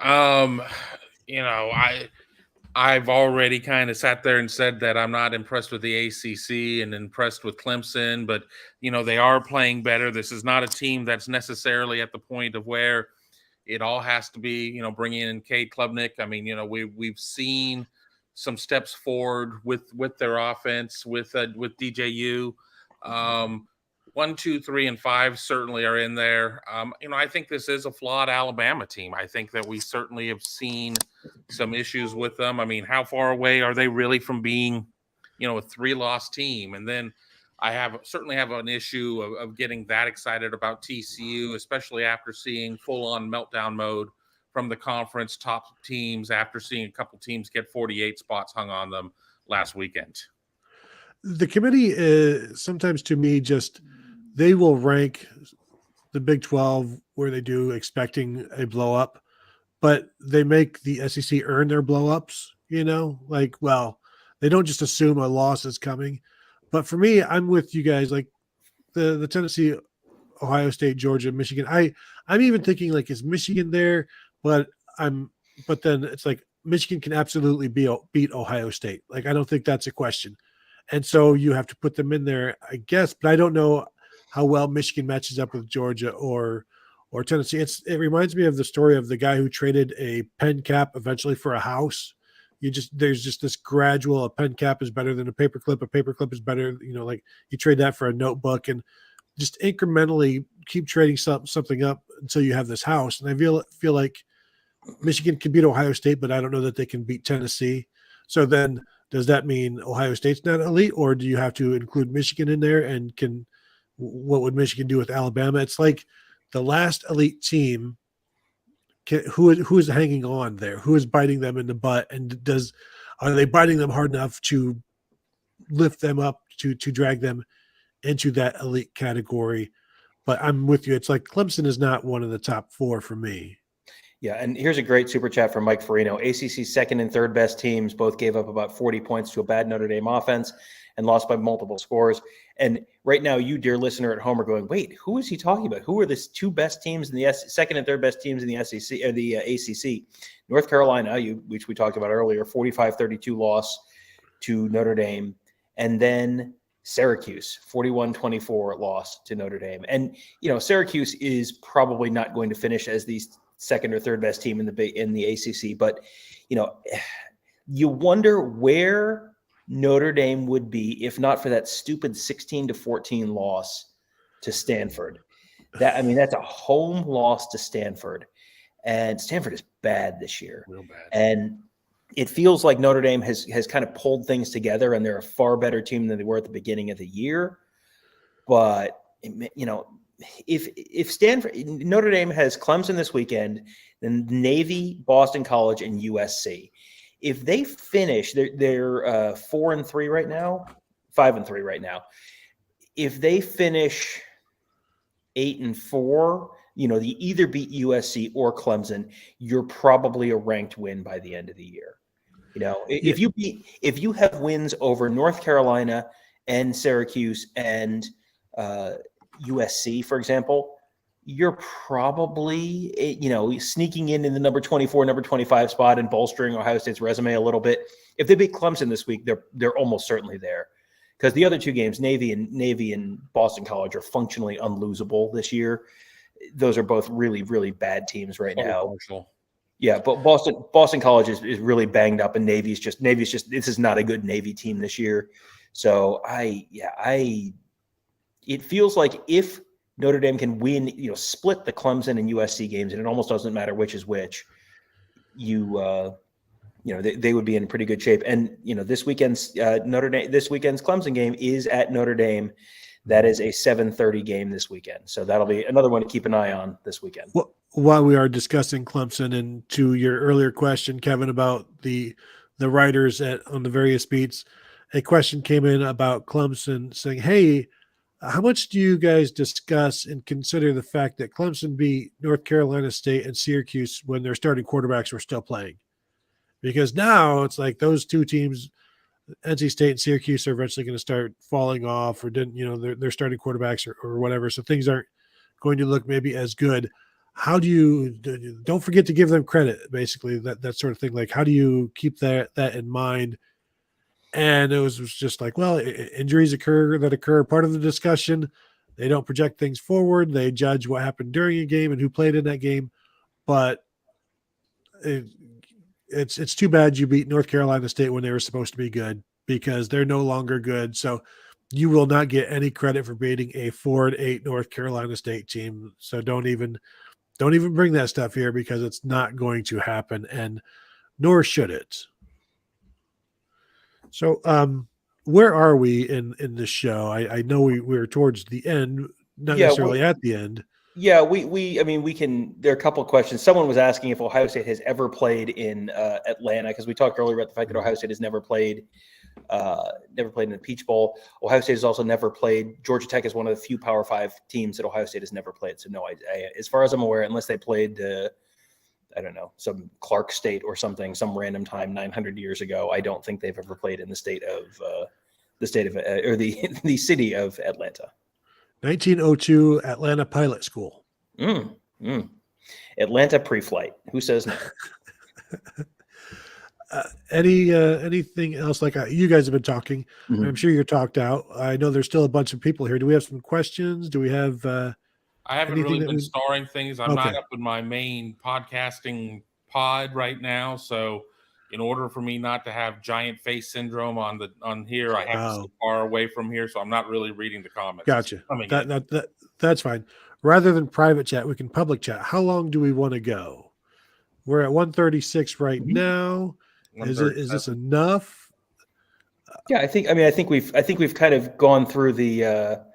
I've already kind of sat there and said that I'm not impressed with the ACC and impressed with Clemson, but, they are playing better. This is not a team that's necessarily at the point of where it all has to be, bringing in Cade Klubnik. I mean, we've seen some steps forward with their offense, with DJU. 1, 2, 3, and 5 certainly are in there. I think this is a flawed Alabama team. I think that we certainly have seen some issues with them. I mean, how far away are they really from being, a 3-loss team? And then I certainly have an issue of getting that excited about TCU, especially after seeing full-on meltdown mode from the conference top teams after seeing a couple teams get 48 spots hung on them last weekend. The committee is sometimes, to me, they will rank the Big 12 where they do, expecting a blow up, but they make the SEC earn their blow ups, they don't just assume a loss is coming. But for me, I'm with you guys, like the Tennessee, Ohio State, Georgia, Michigan. I'm even thinking, like, is Michigan there? But then it's like Michigan can absolutely beat Ohio State. Like, I don't think that's a question. And so you have to put them in there, I guess, but I don't know how well Michigan matches up with Georgia or Tennessee. It reminds me of the story of the guy who traded a pen cap eventually for a house. There's just this gradual, a pen cap is better than a paper clip is better, like you trade that for a notebook, and just incrementally keep trading something up until you have this house. And I feel like Michigan can beat Ohio State, but I don't know that they can beat Tennessee. So then does that mean Ohio State's not elite, or do you have to include Michigan in there? And what would Michigan do with Alabama? It's like the last elite team. Who is hanging on there? Who is biting them in the butt? And are they biting them hard enough to lift them up, to drag them into that elite category? But I'm with you. It's like Clemson is not one of the top 4 for me. Yeah, and here's a great super chat from Mike Farino. ACC's second and third best teams both gave up about 40 points to a bad Notre Dame offense and lost by multiple scores. And right now, you, dear listener at home, are going, wait, who is he talking about? Who are the 2 best teams in the second and third best teams in the SEC or the ACC? North Carolina, which we talked about earlier, 45-32 loss to Notre Dame, and then Syracuse, 41-24 loss to Notre Dame. And Syracuse is probably not going to finish as the second or third best team in the ACC, but you wonder where Notre Dame would be if not for that stupid 16-14 loss to Stanford. That's a home loss to Stanford, and Stanford is bad this year. Real bad. And it feels like Notre Dame has kind of pulled things together, and they're a far better team than they were at the beginning of the year. But if Stanford, Notre Dame has Clemson this weekend, then Navy, Boston College, and USC. If they finish, they're 4-3 right now, 5-3 right now. If they finish 8-4, they either beat USC or Clemson. You're probably a ranked win by the end of the year. If you have wins over North Carolina and Syracuse and USC, for example, you're probably, sneaking in the number 24, number 25 spot and bolstering Ohio State's resume a little bit. If they beat Clemson this week, they're almost certainly there, because the other two games, Navy and Boston College, are functionally unlosable this year. Those are both really, really bad teams right now. Partial. Yeah, but Boston College is really banged up, and Navy's just this is not a good Navy team this year. So it feels like if Notre Dame can win, split the Clemson and USC games, and it almost doesn't matter which is which, they would be in pretty good shape. And this weekend's Clemson game is at Notre Dame. That is a 7:30 game this weekend. So that'll be another one to keep an eye on this weekend. Well, while we are discussing Clemson, and to your earlier question, Kevin, about the writers on the various beats, a question came in about Clemson saying, hey, how much do you guys discuss and consider the fact that Clemson beat North Carolina State and Syracuse when their starting quarterbacks were still playing? Because now it's like those two teams, NC State and Syracuse, are eventually going to start falling off, or their starting quarterbacks or whatever. So things aren't going to look maybe as good. How do you, don't forget to give them credit, basically, that sort of thing. Like, how do you keep that in mind? And it was just like, well, injuries occur part of the discussion. They don't project things forward. They judge what happened during a game and who played in that game. But it's too bad you beat North Carolina State when they were supposed to be good, because they're no longer good. So you will not get any credit for beating a 4-8 North Carolina State team. So don't even bring that stuff here, because it's not going to happen, and nor should it. So where are we in this show? I know we're towards the end, not necessarily at the end. Yeah, we can. There are a couple of questions. Someone was asking if Ohio State has ever played in Atlanta, because we talked earlier about the fact that Ohio State has never played in the Peach Bowl. Ohio State has also never played. Georgia Tech is one of the few Power 5 teams that Ohio State has never played. So no, I as far as I'm aware, unless they played, I don't know, some Clark State or something, some random time 900 years ago, I don't think they've ever played in the city of Atlanta. 1902 Atlanta Pilot School. Atlanta pre-flight. Who says no? Anything else? Like you guys have been talking. Mm-hmm. I'm sure you're talked out. I know there's still a bunch of people here. Do we have some questions? Do we have? I haven't really been storing things. I'm not up in my main podcasting pod right now, so in order for me not to have giant face syndrome on here, I have to sit far away from here, so I'm not really reading the comments. Gotcha. That's fine. Rather than private chat, we can public chat. How long do we want to go? We're at 136 right now. Is this enough? Yeah, I think we've kind of gone through the.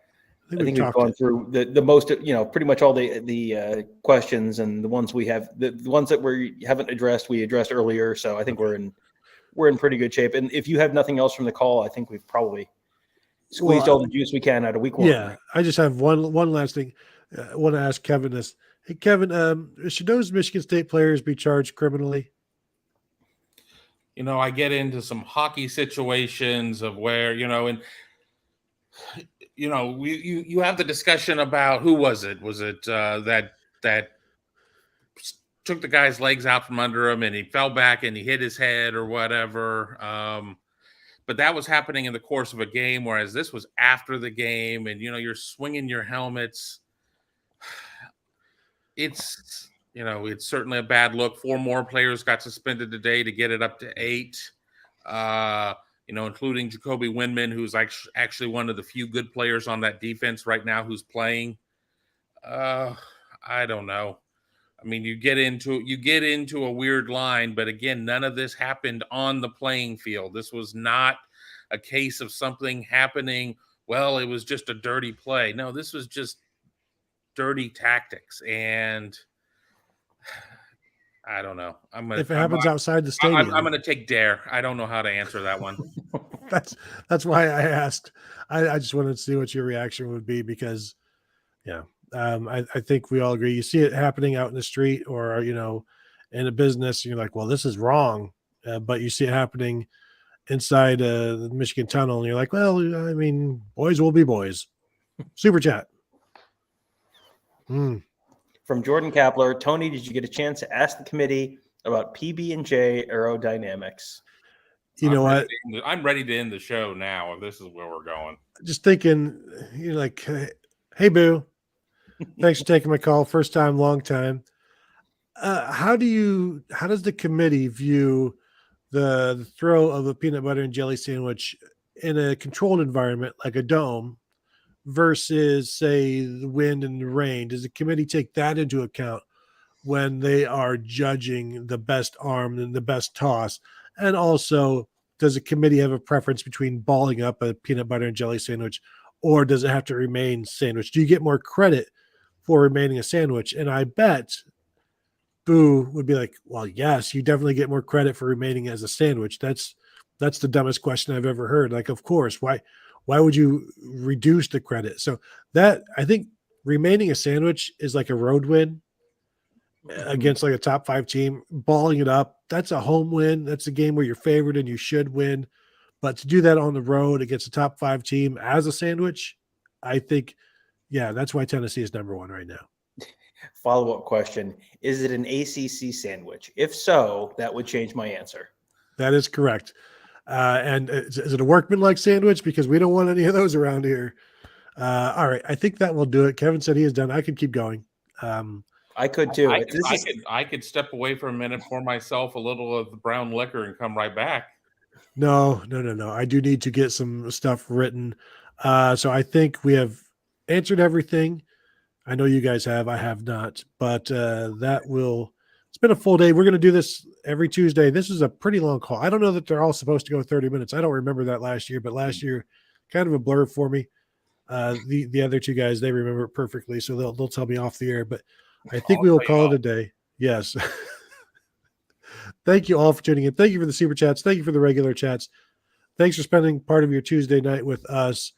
I think we've gone through the most, pretty much all the questions, and the ones we have, the ones that we haven't addressed, we addressed earlier. So I think we're in pretty good shape. And if you have nothing else from the call, I think we've probably squeezed all the juice we can out of week one. Yeah, I just have one last thing. I want to ask Kevin this. Hey, Kevin, should those Michigan State players be charged criminally? I get into some hockey situations of where, and you have the discussion about who was it? Was it that took the guy's legs out from under him and he fell back and he hit his head or whatever? But that was happening in the course of a game, whereas this was after the game, and you're swinging your helmets. It's certainly a bad look. 4 more players got suspended today to get it up to 8. Including Jacoby Windman, who's actually one of the few good players on that defense right now who's playing. I don't know. I mean, you get into a weird line, but again, none of this happened on the playing field. This was not a case of something happening. Well, it was just a dirty play. No, this was just dirty tactics, and I don't know. If it happens outside the stadium, I'm going to take dare. I don't know how to answer that one. That's why I asked. I just wanted to see what your reaction would be, because, I think we all agree. You see it happening out in the street or in a business, and you're like, well, this is wrong. But you see it happening inside the Michigan Tunnel, and you're like, well, I mean, boys will be boys. Super chat. Mm. From Jordan Kapler, Tony, did you get a chance to ask the committee about PB&J aerodynamics? You know what? I'm ready to end the show now if this is where we're going. Just thinking, you're like, hey, Boo, thanks for taking my call. First time, long time. How does the committee view the throw of a peanut butter and jelly sandwich in a controlled environment like a dome versus, say, the wind and the rain? Does the committee take that into account when they are judging the best arm and the best toss? And also, does the committee have a preference between balling up a peanut butter and jelly sandwich, or does it have to remain sandwich? Do you get more credit for remaining a sandwich? And I bet Boo would be like, well, yes, you definitely get more credit for remaining as a sandwich. That's the dumbest question I've ever heard. Like, of course, why would you reduce the credit? So that, I think, remaining a sandwich is like a road win against like a top 5 team. Balling it up, that's a home win. That's a game where you're favored and you should win. But to do that on the road against a top 5 team as a sandwich, I think, yeah, that's why Tennessee is number 1 right now. Follow-up question. Is it an ACC sandwich? If so, that would change my answer. That is correct. And is it a workman-like sandwich? Because we don't want any of those around here. All right. I think that will do it. Kevin said he is done. I could keep going. I could too. I could step away for a minute, pour myself a little of the brown liquor, and come right back. No. I do need to get some stuff written. So I think we have answered everything. I know you guys have. I have not. But it's been a full day. We're going to do this every Tuesday. This is a pretty long call. I don't know that they're all supposed to go 30 minutes. I don't remember that last year, but last year, kind of a blur for me. The other 2 guys, they remember it perfectly, so they'll tell me off the air. But I think we will call it a day. Yes. Thank you all for tuning in. Thank you for the super chats. Thank you for the regular chats. Thanks for spending part of your Tuesday night with us.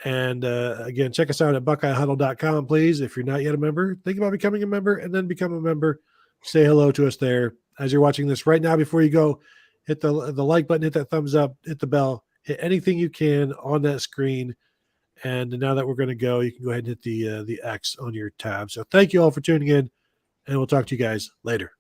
And again, check us out at BuckeyeHuddle.com, please. If you're not yet a member, think about becoming a member and then become a member. Say hello to us there. As you're watching this right now, before you go, hit the like button, hit that thumbs up, hit the bell, hit anything you can on that screen. And now that we're going to go, you can go ahead and hit the X on your tab. So thank you all for tuning in, and we'll talk to you guys later.